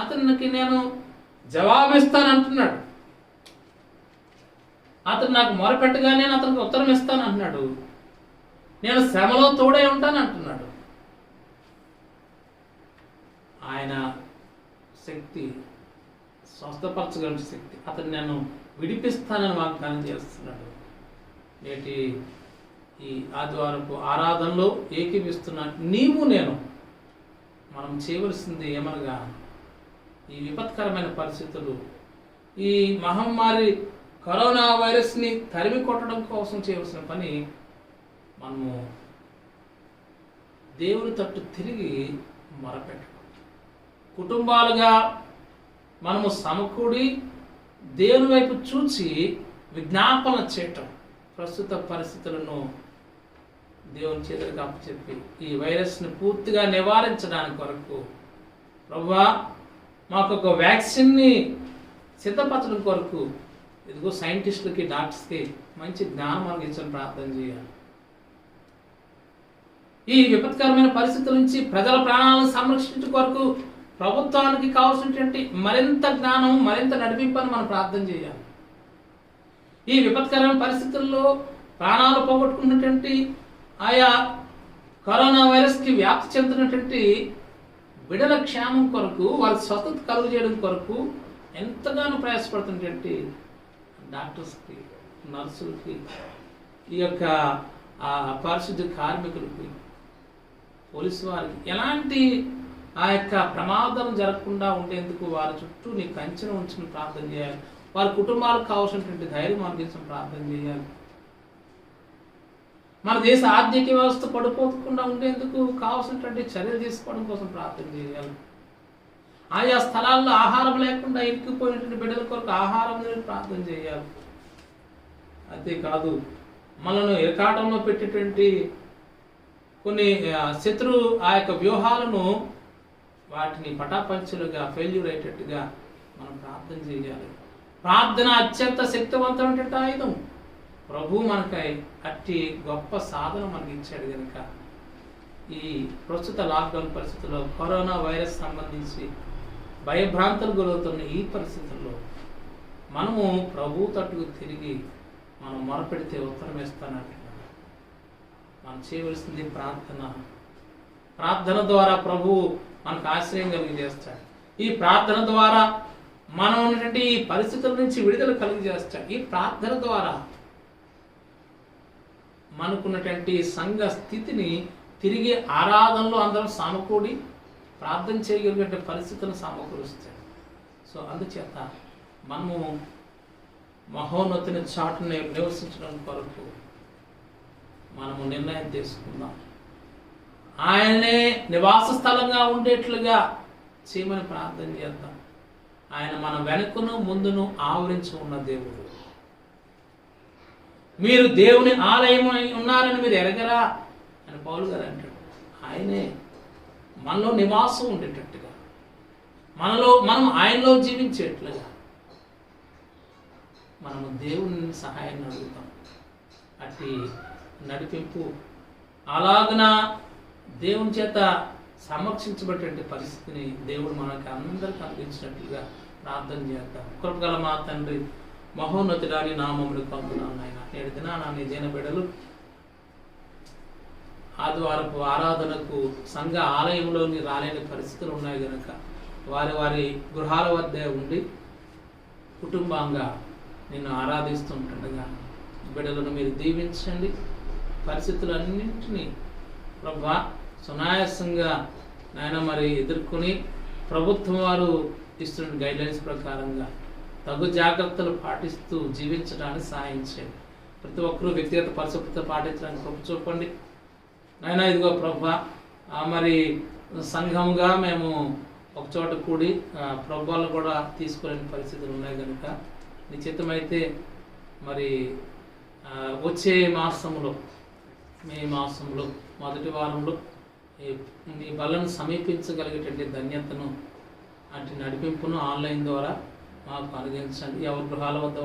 అతనికి నేను జవాబిస్తానంటున్నాడు. అతను నాకు మొరపెట్టగా నేను అతనికి ఉత్తరం ఇస్తాను అంటున్నాడు. నేను శ్రమలో తోడే ఉంటాను అంటున్నాడు. ఆయన శక్తి, స్వస్థపరచగల శక్తి, అతను నేను విడిపిస్తానని వాగ్దానం చేస్తున్నాడు. నేటి ఈ ఆదివారపు ఆరాధనలో ఏకీపిస్తున్నాను. నీవు నేను మనం చేయవలసింది ఏమనగా, ఈ విపత్కరమైన పరిస్థితులు, ఈ మహమ్మారి కరోనా వైరస్ని తరిమి కొట్టడం కోసం చేయవలసిన పని, మనము దేవుని తట్టు తిరిగి మొరపెట్టడం, కుటుంబాలుగా మనము సమకూడి దేవుని వైపు చూచి విజ్ఞాపన చేయటం, ప్రస్తుత పరిస్థితులను దేవుని చేతులకు అప్పచెప్పి ఈ వైరస్ని పూర్తిగా నివారించడానికి కొరకు, ప్రభువా మాకు ఒక వ్యాక్సిన్ని సిద్ధపరచడం కొరకు ఇదిగో సైంటిస్టులకి, డాక్టర్స్కి మంచి జ్ఞానం అందించని ప్రార్థన చేయాలి. ఈ విపత్కరమైన పరిస్థితుల నుంచి ప్రజల ప్రాణాలను సంరక్షించడం కొరకు ప్రభుత్వానికి కావాల్సినటువంటి మరింత జ్ఞానం, మరింత నడిపింపని మనం ప్రార్థన చేయాలి. ఈ విపత్కరమైన పరిస్థితుల్లో ప్రాణాలు పోగొట్టుకున్నటువంటి, ఆయా కరోనా వైరస్కి వ్యాప్తి చెందినటువంటి బిడ్డల క్షేమం కొరకు, వారికి స్వస్థత కలుగు చేయడం కొరకు ఎంతగానో ప్రయాసపడుతున్నటువంటి డాక్టర్స్కి, నర్సులకి, ఈ యొక్క పారిశుద్ధ్య కార్మికులకి, పోలీసు వారికి ఎలాంటి ఆ యొక్క ప్రమాదం జరగకుండా ఉండేందుకు వారి చుట్టూ నీ కంచెను ఉంచుకుని ప్రార్థన చేయాలి. వారి కుటుంబాలకు కావాల్సినటువంటి ధైర్యం అందించడం ప్రార్థన చేయాలి. మన దేశ ఆర్థిక వ్యవస్థ పడిపోకుండా ఉండేందుకు కావాల్సినటువంటి చర్యలు తీసుకోవడం కోసం ప్రార్థన చేయాలి. ఆయా స్థలాల్లో ఆహారం లేకుండా ఇరుక్కుపోయినటువంటి బిడ్డల కొరకు ఆహారం ప్రార్థన చేయాలి. అంతేకాదు, మనను ఇరకాటంలో పెట్టేటువంటి కొన్ని శత్రు ఆ యొక్క వ్యూహాలను, వాటిని పటాపంచులుగా ఫెయిల్యూర్ అయ్యేటట్టుగా మనం ప్రార్థన చేయాలి. ప్రార్థన అత్యంత శక్తివంతమైనటువంటి ఆయుధం. ప్రభు మనకై అట్టి గొప్ప సాధన మనకి ఇచ్చాడు కనుక, ఈ ప్రస్తుత లాక్డౌన్ పరిస్థితుల్లో, కరోనా వైరస్ సంబంధించి భయభ్రాంతులు గురవుతున్న ఈ పరిస్థితుల్లో మనము ప్రభు తట్టుకు తిరిగి మనం మొరపెడితే ఉత్తరం ఇస్తానంటున్నాడు. మనం చేయవలసింది ప్రార్థన. ప్రార్థన ద్వారా ప్రభు మనకు ఆశ్రయం కలిగజేస్తాడు. ఈ ప్రార్థన ద్వారా మనం ఉన్నటువంటి ఈ పరిస్థితుల నుంచి విడుదల కలిగజేస్తాడు. ఈ ప్రార్థన ద్వారా మనకున్నటువంటి సంఘ స్థితిని తిరిగి ఆరాధనలో అందరం సమకూడి ప్రార్థన చేయగలిగే పరిస్థితులను సమకూరుస్తాడు. సో అందుచేత మనము మహోన్నతిని చాటుని నివసించడం కొరకు మనము నిర్ణయం తీసుకుందాం. ఆయనే నివాస స్థలంగా ఉండేట్లుగా చేయమని ప్రార్థన చేద్దాం. ఆయన మన వెనుకను ముందును ఆవరించి ఉన్న దేవుడు. మీరు దేవుని ఆలయం ఉన్నారని మీరు ఎరగరా అని పౌలు గారు అంటాడు. ఆయనే మనలో నివాసం ఉండేటట్టుగా, మనం ఆయనలో జీవించేట్లుగా మనము దేవుని సహాయాన్ని అడుగుతాం. అట్టి నడిపింపు అలాగన దేవుని చేత సమర్శించబడే పరిస్థితిని దేవుడు మనకి అందరికీ అందించినట్లుగా ప్రార్థన చేద్దాం. కృపగల మా తండ్రి, మహోన్నతుడాని నామములు పొందుతున్నాను నాయన. నేడు దినాన నీ దీన బిడ్డలు ఆదివారపు ఆరాధనకు సంఘ ఆలయంలోని రాలేని పరిస్థితులు ఉన్నాయి కనుక వారి వారి గృహాల వద్దే ఉండి కుటుంబంగా నిన్ను ఆరాధిస్తుంటుండగా బిడ్డలను మీరు దీవించండి. పరిస్థితులన్నింటినీ ప్రభా సునాయాసంగా నాయన మరి ఎదుర్కొని ప్రభుత్వం వారు ఇస్తున్న గైడ్లైన్స్ ప్రకారంగా తగు జాగ్రత్తలు పాటిస్తూ జీవించడానికి సాయం చేయండి. ప్రతి ఒక్కరూ వ్యక్తిగత పరిశుభ్రత పాటించడానికి కృప చూపండి నాయన. ఇదిగో ప్రభా మరి సంఘముగా మేము ఒక చోట కూడి ప్రభువాలను కూడా తీసుకోలేని పరిస్థితులు ఉన్నాయి కనుక నిశ్చితమైతే మరి వచ్చే మాసంలో మే మాసంలో మొదటి వారంలో నీ బలను సమీపించగలిగేటువంటి ధన్యతను అంటే నడిపింపును ఆన్లైన్ ద్వారా మాకు అనుగ్రహించండి. ఎవరి గృహాల వద్ద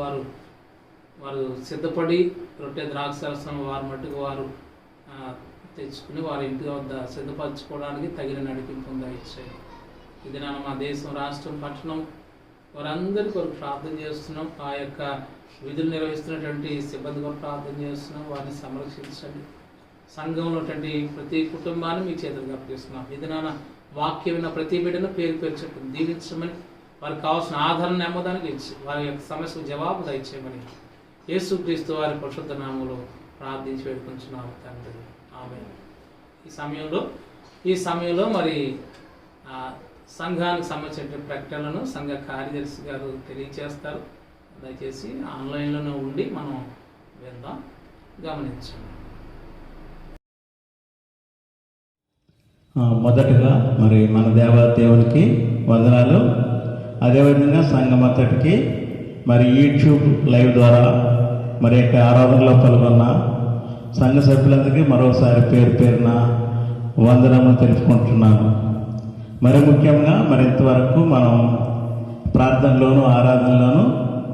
వారు సిద్ధపడి రొట్టె ద్రాక్షరసం వారి మట్టుకు వారు తెచ్చుకుని వారి ఇంటి వద్ద సిద్ధపరచుకోవడానికి తగిన నడిపింపు దయచేయండి. ఇది నాన్న మా దేశం, రాష్ట్రం, పట్టణం వారందరి కొరకు ప్రార్థన చేస్తున్నాం. ఆ యొక్క విధులు నిర్వహిస్తున్నటువంటి సిబ్బంది కొరకు ప్రార్థన చేస్తున్నాం. వారిని సంరక్షించండి. సంఘంలో ప్రతి కుటుంబాన్ని మీ చేతులకు అప్పగిస్తున్నాం. ఇది నాన్న వాక్యం విన్న ప్రతి బిడ్డను పేరు పేరు చెప్పి దీవించమని, వారికి కావాల్సిన ఆదరణ నెమ్మదానికి ఇచ్చి వారి యొక్క సమస్యకు జవాబు దయచేయమని యేసుక్రీస్తు వారి పరిశుద్ధ నామములో ప్రార్థించి వేడుకుంటున్నాము తండ్రి. ఆమేన్. ఈ సమయంలో మరి సంఘానికి సంబంధించిన ప్రకటనలను సంఘ కార్యదర్శి గారు తెలియజేస్తారు. దయచేసి ఆన్లైన్లోనే ఉండి మనం విందాం, గమనించండి. మొదటగా మరి మన దేవునికి వందనాలు. అదేవిధంగా సంఘం అంతటికి మరి యూట్యూబ్ లైవ్ ద్వారా మరి యొక్క ఆరాధనలో పాల్గొన్న సంఘ సభ్యులందరికీ మరోసారి పేరు పేరున వందనము తెలుపుకుంటున్నాను. మరి ముఖ్యంగా మరి ఇంతవరకు మనం ప్రార్థనలోను ఆరాధనలోను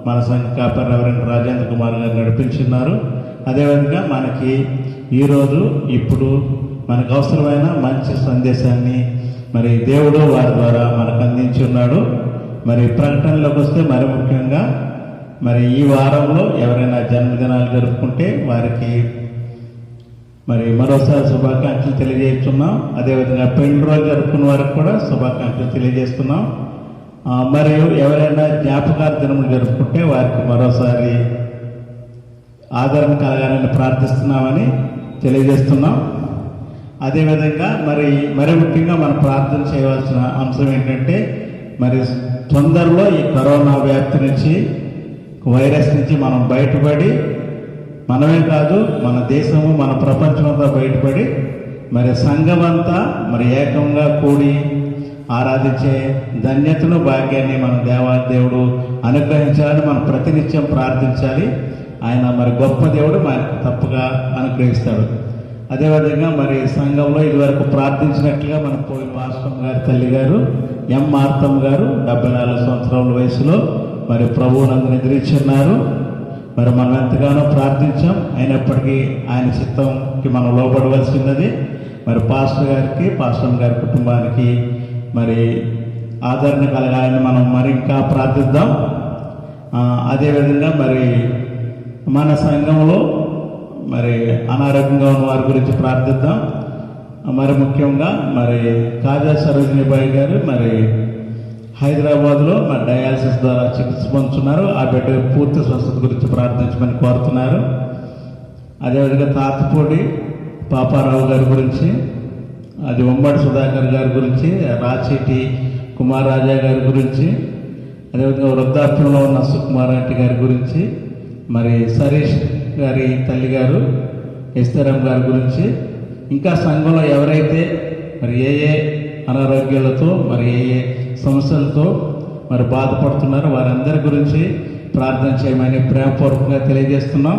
మన సంఘ కాపరి రెవరెండ్ రాజేంద్ర కుమార్ గారు నడిపించున్నారు. అదేవిధంగా మనకి ఈరోజు ఇప్పుడు మనకు అవసరమైన మంచి సందేశాన్ని మరి దేవుడు వారి ద్వారా మనకు అందించి ఉన్నాడు. మరి ప్రకటనలోకి వస్తే మరి ముఖ్యంగా మరి ఈ వారంలో ఎవరైనా జన్మదినాలు జరుపుకుంటే వారికి మరి మరోసారి శుభాకాంక్షలు తెలియజేస్తున్నాం. అదేవిధంగా పెళ్లి రోజు జరుపుకున్న వారికి కూడా శుభాకాంక్షలు తెలియజేస్తున్నాం. మరియు ఎవరైనా జ్ఞాపకార్థనములు జరుపుకుంటే వారికి మరోసారి ఆదరణ కలగాలని ప్రార్థిస్తున్నామని తెలియజేస్తున్నాం. అదేవిధంగా మరి ముఖ్యంగా మనం ప్రార్థన చేయవలసిన అంశం ఏంటంటే మరి తొందరలో ఈ కరోనా వ్యాప్తి నుంచి, వైరస్ నుంచి మనం బయటపడి, మనమే కాదు మన దేశము మన ప్రపంచమంతా బయటపడి మరి సంఘమంతా మరి ఏకంగా కూడి ఆరాధించే ధన్యతను భాగ్యాన్ని మన దేవుడు అనుగ్రహించాలని మనం ప్రతినిత్యం ప్రార్థించాలి. ఆయన మరి గొప్ప దేవుడు మనకు తప్పగా అనుగ్రహిస్తాడు. అదేవిధంగా మరి సంఘంలో ఇదివరకు ప్రార్థించినట్లుగా మన పోయి పాస్టర్ గారి తల్లి గారు ఎం మార్తమ్మ గారు 74 సంవత్సరాల వయసులో మరి ప్రభువునందు నిద్రించున్నారు. మరి మనం ఎంతగానో ప్రార్థించాం. అయినప్పటికీ ఆయన చిత్తంకి మనం లోబడవలసి ఉన్నది. మరి పాస్టర్ గారి కుటుంబానికి మరి ఆదరణ కలగాలని మనం మరి ఇంకా ప్రార్థిద్దాం. అదేవిధంగా మరి మన సంఘంలో మరి అనారోగ్యంగా ఉన్న వారి గురించి ప్రార్థిద్దాం. మరి ముఖ్యంగా మరి కాజా సరోజినీబాయి గారు మరి హైదరాబాద్లో మరి డయాలసిస్ ద్వారా చికిత్స పొందుతున్నారు. ఆ బిడ్డ పూర్తి స్వస్థత గురించి ప్రార్థించమని కోరుతున్నారు. అదేవిధంగా తాతపూడి పాపారావు గారి గురించి, అది ఉమ్మడి సుధాకర్ గారి గురించి, రాచేటి కుమారాజా గారి గురించి, అదేవిధంగా వృద్ధాప్యంలో ఉన్న సుకుమార్ ఆంటీ గారి గురించి, మరి సరీష్ గారి తల్లి గారు ఎస్తరం గారి గురించి, ఇంకా సంఘంలో ఎవరైతే మరి ఏ అనారోగ్యాలతో మరి ఏ సమస్యలతో మరి బాధపడుతున్నారో వారందరి గురించి ప్రార్థన చేయమని ప్రేమపూర్వకంగా తెలియజేస్తున్నాం.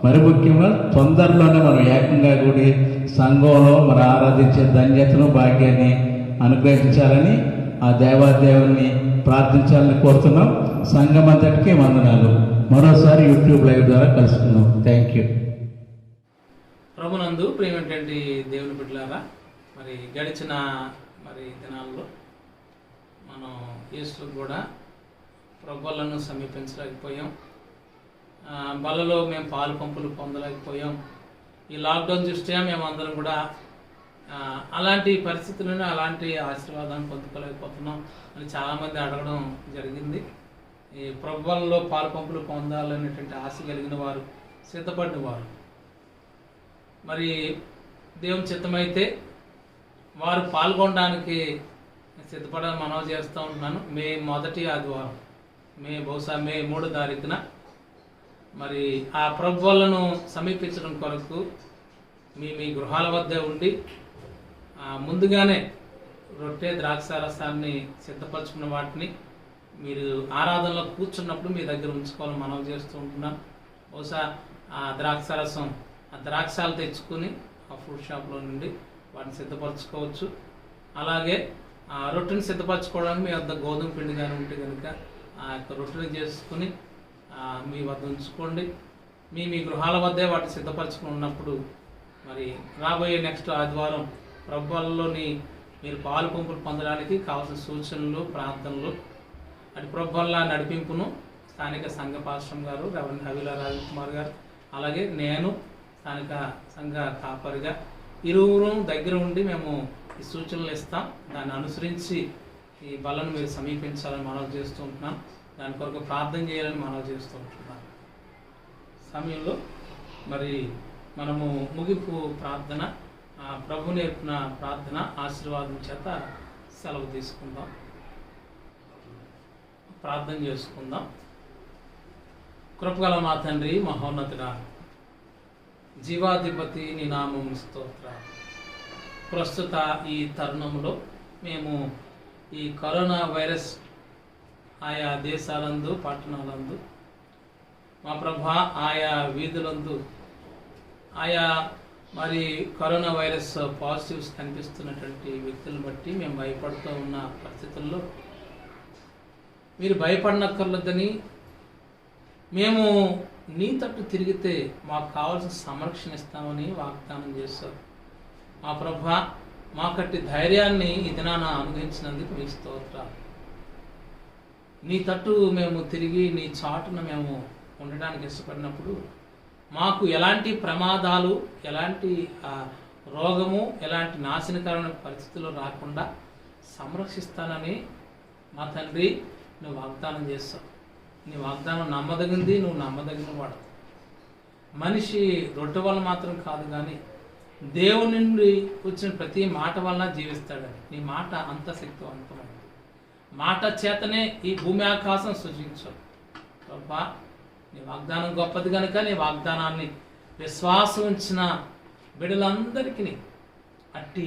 మరి ముఖ్యంగా తొందరలోనే మనం ఏకంగా కూడి సంఘంలో మరి ఆరాధించే ధన్యతను భాగ్యాన్ని అనుగ్రహించాలని ఆ దేవాదేవుని ప్రార్థించాలని కోరుతున్నాం. సంఘం అంతటికీ వందనాలు. మరోసారి యూట్యూబ్ లైవ్ ద్వారా కలుసుకుందాం. Thank you. ప్రభునందు ప్రియమైనటువంటి దేవుని బిడ్డలారా, మరి గడిచిన దినాల్లో మనం ఈస్టర్ కూడా ప్రభువులను సమీపించలేకపోయాం. బలలో మేము పాలు పంపులు పొందలేకపోయాం. ఈ లాక్డౌన్ దృష్ట్యా మేమందరం కూడా అలాంటి పరిస్థితులను, అలాంటి ఆశీర్వాదాన్ని పొందుకోలేకపోతున్నాం అని చాలామంది అడగడం జరిగింది. ఈ ప్రభువులలో పాలు పంపులు పొందాలనేటువంటి ఆశ కలిగిన వారు, సిద్ధపడిన వారు, మరి దేవుని చిత్తమైతే వారు పాల్గొనడానికి సిద్ధపడాలని మనవి చేస్తూ ఉంటున్నాను. మే 1వ ఆదివారం, బహుశా మే 3వ తారీఖున మరి ఆ ప్రభువులను సమీపించడం కొరకు మీ గృహాల వద్దే ఉండి ముందుగానే రొట్టె ద్రాక్షారసాన్ని సిద్ధపరచుకున్న వాటిని మీరు ఆరాధనలో కూర్చున్నప్పుడు మీ దగ్గర ఉంచుకోవాలని మనవి చేస్తూ ఉంటున్నాను. బహుశా ఆ ద్రాక్షారసం, ఆ ద్రాక్షాలు తెచ్చుకుని ఆ ఫ్రూట్ షాప్లో నుండి వాటిని సిద్ధపరచుకోవచ్చు. అలాగే ఆ రొట్టెని సిద్ధపరచుకోవడానికి మీ వద్ద గోధుమ పిండి కానీ ఉంటే కనుక ఆ యొక్క రొట్టెని చేసుకుని మీ వద్ద ఉంచుకోండి. మీ గృహాల వద్దే వాటిని సిద్ధపరచుకుని ఉన్నప్పుడు మరి రాబోయే నెక్స్ట్ ఆదివారం ప్రభువులలోని మీరు పాలు పంపులు పొందడానికి కావాల్సిన సూచనలు, ప్రార్థనలు, అటు ప్రభువుల నడిపింపును స్థానిక సంఘ పాస్టర్ గారు రెవరెండ్ హవీలా రాజకుమార్ గారు, అలాగే నేను స్థానిక సంఘ కాపరిగా ఇరువురు దగ్గర ఉండి మేము ఈ సూచనలు ఇస్తాం. దాన్ని అనుసరించి ఈ బలను మీరు సమీపించాలని మనవి చేస్తూ ఉంటున్నాను. దాని కొరకు ప్రార్థన చేయాలని మనవి చేస్తూ ఉంటున్నాను. సమయంలో మరి మనము ముగింపు ప్రార్థన, ప్రభు నేర్పిన ప్రార్థన ఆశీర్వాదం చేత సెలవు తీసుకుందాం. ప్రార్థన చేసుకుందాం. కృపగల మా తండ్రి, మహోన్నతుడా, జీవాధిపతి, నీ నామము స్తోత్ర. ప్రస్తుత ఈ తరుణంలో మేము ఈ కరోనా వైరస్ ఆయా దేశాలందు, పట్టణాలందు, మా ప్రభా ఆయా వీధులందు ఆయా మరి కరోనా వైరస్ పాజిటివ్స్ కనిపిస్తున్నటువంటి వ్యక్తులను బట్టి మేము భయపడుతూ ఉన్న పరిస్థితుల్లో మీరు భయపడనక్కర్లేదని, మేము నీ తట్టు తిరిగితే మాకు కావాల్సిన సంరక్షణ ఇస్తామని వాగ్దానం చేశారు. మా ప్రభా మాకట్టి ధైర్యాన్ని ఈ దినాన అనుగ్రహించినందుకు మీ స్తోత్రాలు. నీ తట్టు మేము తిరిగి నీ చాటున మేము ఉండడానికి ఇష్టపడినప్పుడు మాకు ఎలాంటి ప్రమాదాలు, ఎలాంటి రోగము, ఎలాంటి నాశనకరమైన పరిస్థితులు రాకుండా సంరక్షిస్తానని మా తండ్రి నువ్వు వాగ్దానం చేస్తావు. నీ వాగ్దానం నమ్మదగింది, నువ్వు నమ్మదగిన వాడు. మనిషి రొట్టె వల్ల మాత్రం కాదు కానీ దేవుని నుండి వచ్చిన ప్రతి మాట వలన జీవిస్తాడని నీ మాట అంత శక్తివంతమైనది. మాట చేతనే ఈ భూమి ఆకాశం సృజించావు ప్రభా. నీ వాగ్దానం గొప్పది కనుక నీ వాగ్దానాన్ని విశ్వాసం ఉంచిన బిడ్డలందరికీ అట్టి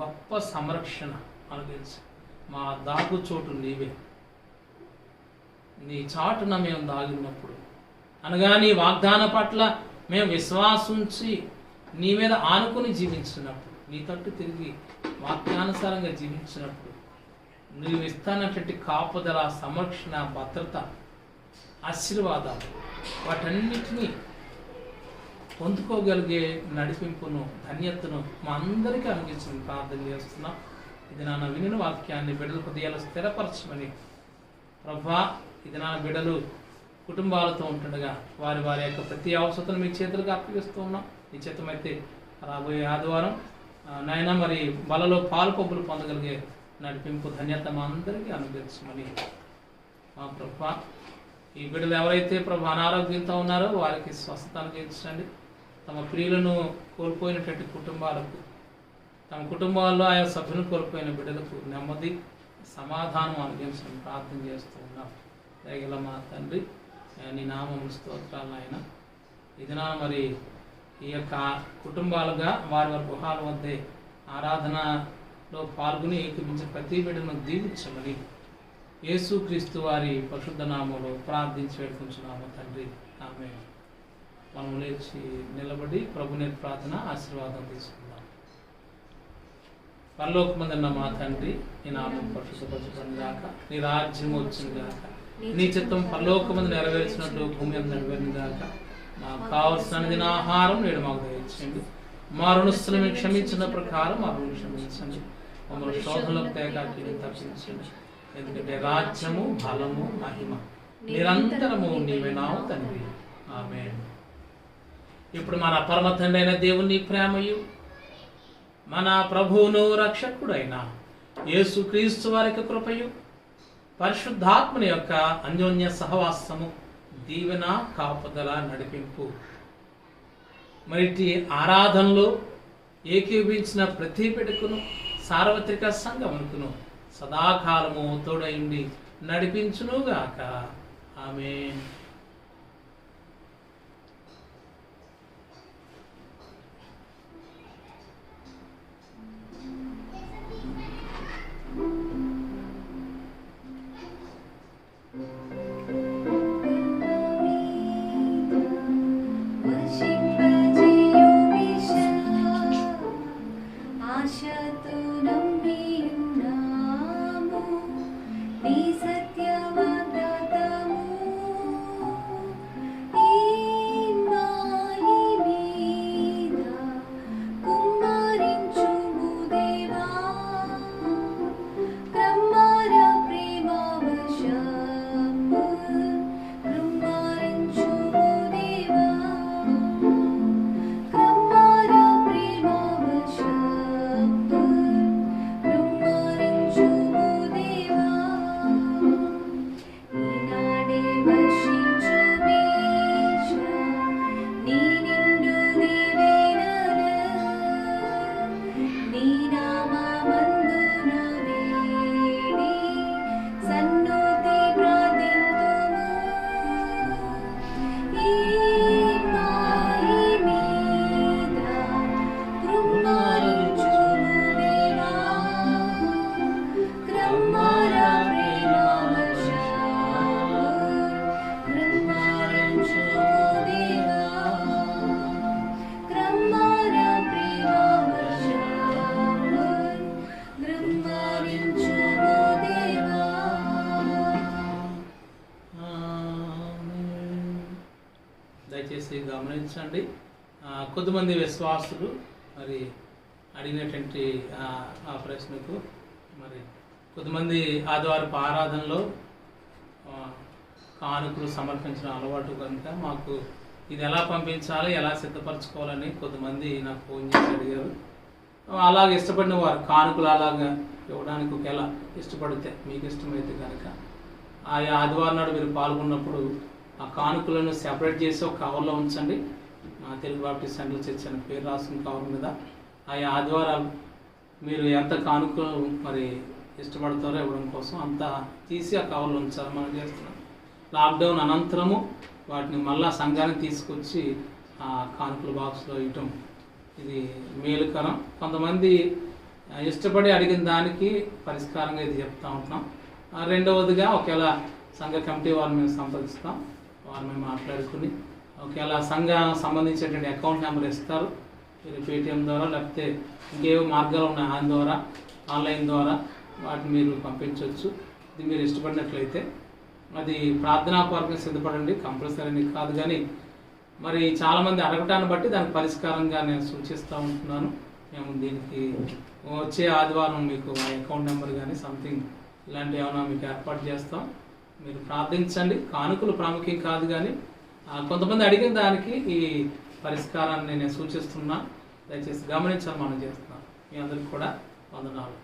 గొప్ప సంరక్షణ అనుగ్రహించు. మా దాగు చోటు నీవే. నీ చాటున మేము దాగినప్పుడు అనగా నీ వాగ్దాన పట్ల మేము విశ్వాసించి నీ మీద ఆనుకుని జీవించినప్పుడు, నీ తట్టు తిరిగి వాక్యానుసారంగా జీవించినప్పుడు నువ్వు ఇస్తానటువంటి కాపుదల, సంరక్షణ, భద్రత, ఆశీర్వాదాలు వాటన్నిటినీ పొందుకోగలిగే నడిపింపును, ధన్యతను మా అందరికీ అనుగ్రహించమని ప్రార్థన చేస్తున్నాం. ఇది నాన్న వినిన వాక్యాన్ని బిడ్డల హృదయాలు స్థిరపరచమని ప్రభా, ఇది నా బిడ్డలు కుటుంబాలతో ఉంటుండగా వారి వారి యొక్క ప్రతి అవసరతను మీ చేతులకు అప్పగిస్తూ ఉన్నాం. ఈ చిత్తమైతే రాబోయే ఆదివారం నాయన మరి బలలో పాలు పంపులు పొందగలిగే నడిపింపు, ధన్యత మా అందరికీ అనుగ్రహించమని మా ప్రభా, ఈ బిడ్డలు ఎవరైతే ప్రభు అనారోగ్యంతో ఉన్నారో వారికి స్వస్థత అనుగ్రహించండి. తమ ప్రియులను కోల్పోయినటువంటి కుటుంబాలకు, తమ కుటుంబాల్లో ఆయా సభ్యులను కోల్పోయిన బిడ్డలకు నెమ్మది, సమాధానం అనుగ్రహించమని ప్రార్థన చేస్తూ ఉన్నాం. దయగల మా తండ్రి, నీ నామము స్తోత్రాలు ఆయన. ఇది నా మరి ఈ యొక్క కుటుంబాలుగా వారి వారి గృహాల వద్దే ఆరాధనలో పాల్గొని ఏకీపించిన ప్రతి బిడ్డను దీవించమని యేసుక్రీస్తు వారి పరిశుద్ధ నామములో ప్రార్థించి వేడుకుంటున్నాము తండ్రి, ఆమేన్. మనం లేచి నిలబడి ప్రభుని ప్రార్థన ఆశీర్వాదం తీసుకుందాం. పరలోకమందున్న మా తండ్రి, నీ నామం పరిశుద్ధపరచబడును గాక, నీ రాజ్యం వచ్చును గాక, నీ చిత్తం పరలోకమందు నెరవేర్చినట్లు భూమి మీద నెరవేరును గాక. మాకు కావలసిన ఆహారం నేడు మాకు దయచేయండి. మా రుణస్థులను క్షమించిన ప్రకారం మా రుణం క్షమించండి. మమ్మల్ని శోధనలకు తేగాకి తప్పించండి. ఎందుకంటే రాజ్యము, బలము, మహిమ నిరంతరము నీవేనావు తండ్రి. ఆమేన్. ఇప్పుడు మన పరమ తండ్రి అయిన దేవుని ప్రేమయు మన ప్రభువును రక్షకుడైన యేసుక్రీస్తు వారి యొక్క కృపయు పరిశుద్ధాత్మని యొక్క అన్యోన్య సహవాసము, దీవెన, కాపుదల, నడిపింపు మరిటి ఆరాధనలో ఏకీభించిన ప్రతి బిడ్డకును సార్వత్రిక సంఘమునకును సదాకాలము తోడైండి నడిపించునుగాక. ఆమేన్. దయచేసి గమనించండి. కొద్దిమంది విశ్వాసులు మరి అడిగినటువంటి ఆ ప్రశ్నకు మరి కొద్దిమంది ఆదివారపు ఆరాధనలో కానుకలు సమర్పించిన అలవాటు కనుక మాకు ఇది ఎలా పంపించాలి, ఎలా సిద్ధపరచుకోవాలని కొద్దిమంది నాకు ఫోన్ చేసి అడిగారు. అలాగ ఇష్టపడిన వారు కానుకలు అలాగా ఇవ్వడానికి ఒకవేళ ఇష్టపడితే, మీకు ఇష్టమైతే కనుక ఆయా ఆదివారం నాడు మీరు పాల్గొన్నప్పుడు ఆ కానుకలను సెపరేట్ చేసి ఒక కవర్లో ఉంచండి. తెలుగు బాప్టిస్ట్ సెంట్రల్ చర్చ్ అని పేరు రాసుకున్న కవర్ మీద ఆయా ఆదివారాలు మీరు ఎంత కానుకలు మరి ఇష్టపడతారో ఇవ్వడం కోసం అంతా తీసి ఆ కవర్లో ఉంచాలి. మనం చేస్తున్నాం. లాక్డౌన్ అనంతరము వాటిని మళ్ళా సంఘానికి తీసుకొచ్చి ఆ కానుకల బాక్స్లో ఇవ్వటం ఇది మేలుకరం. కొంతమంది ఇష్టపడి అడిగిన దానికి పరిష్కారంగా ఇది చెప్తా ఉంటున్నాం. రెండవదిగా ఒకవేళ సంఘ కమిటీ వారిని మేము సంప్రదిస్తాం, వారిని మేము మాట్లాడుకుని ఒకవేళ సంఘానికి సంబంధించినటువంటి అకౌంట్ నెంబర్ ఇస్తారు, మీరు పేటిఎం ద్వారా లేకపోతే ఇంకేవో మార్గాలు ఉన్నాయి ఆయన ద్వారా ఆన్లైన్ ద్వారా వాటిని మీరు పంపించవచ్చు. ఇది మీరు ఇష్టపడినట్లయితే అది ప్రార్థనాపూర్వకంగా సిద్ధపడండి, కంపల్సరీ కాదు. కానీ మరి చాలామంది అడగటాన్ని బట్టి దానికి పరిష్కారంగా నేను సూచిస్తూ ఉంటున్నాను. మేము దీనికి వచ్చే ఆదివారం మీకు ఆ అకౌంట్ నెంబర్ కానీ సంథింగ్ ఇలాంటివి ఏమైనా మీకు ఏర్పాటు చేస్తాం. మీరు ప్రార్థించండి. కానుకలు ప్రాముఖ్యం కాదు, కానీ కొంతమంది అడిగిన దానికి ఈ పరిష్కారాన్ని నేను సూచిస్తున్నా. దయచేసి గమనించాలి. మనం చేస్తున్నాం. మీ అందరికీ కూడా వందనాలు.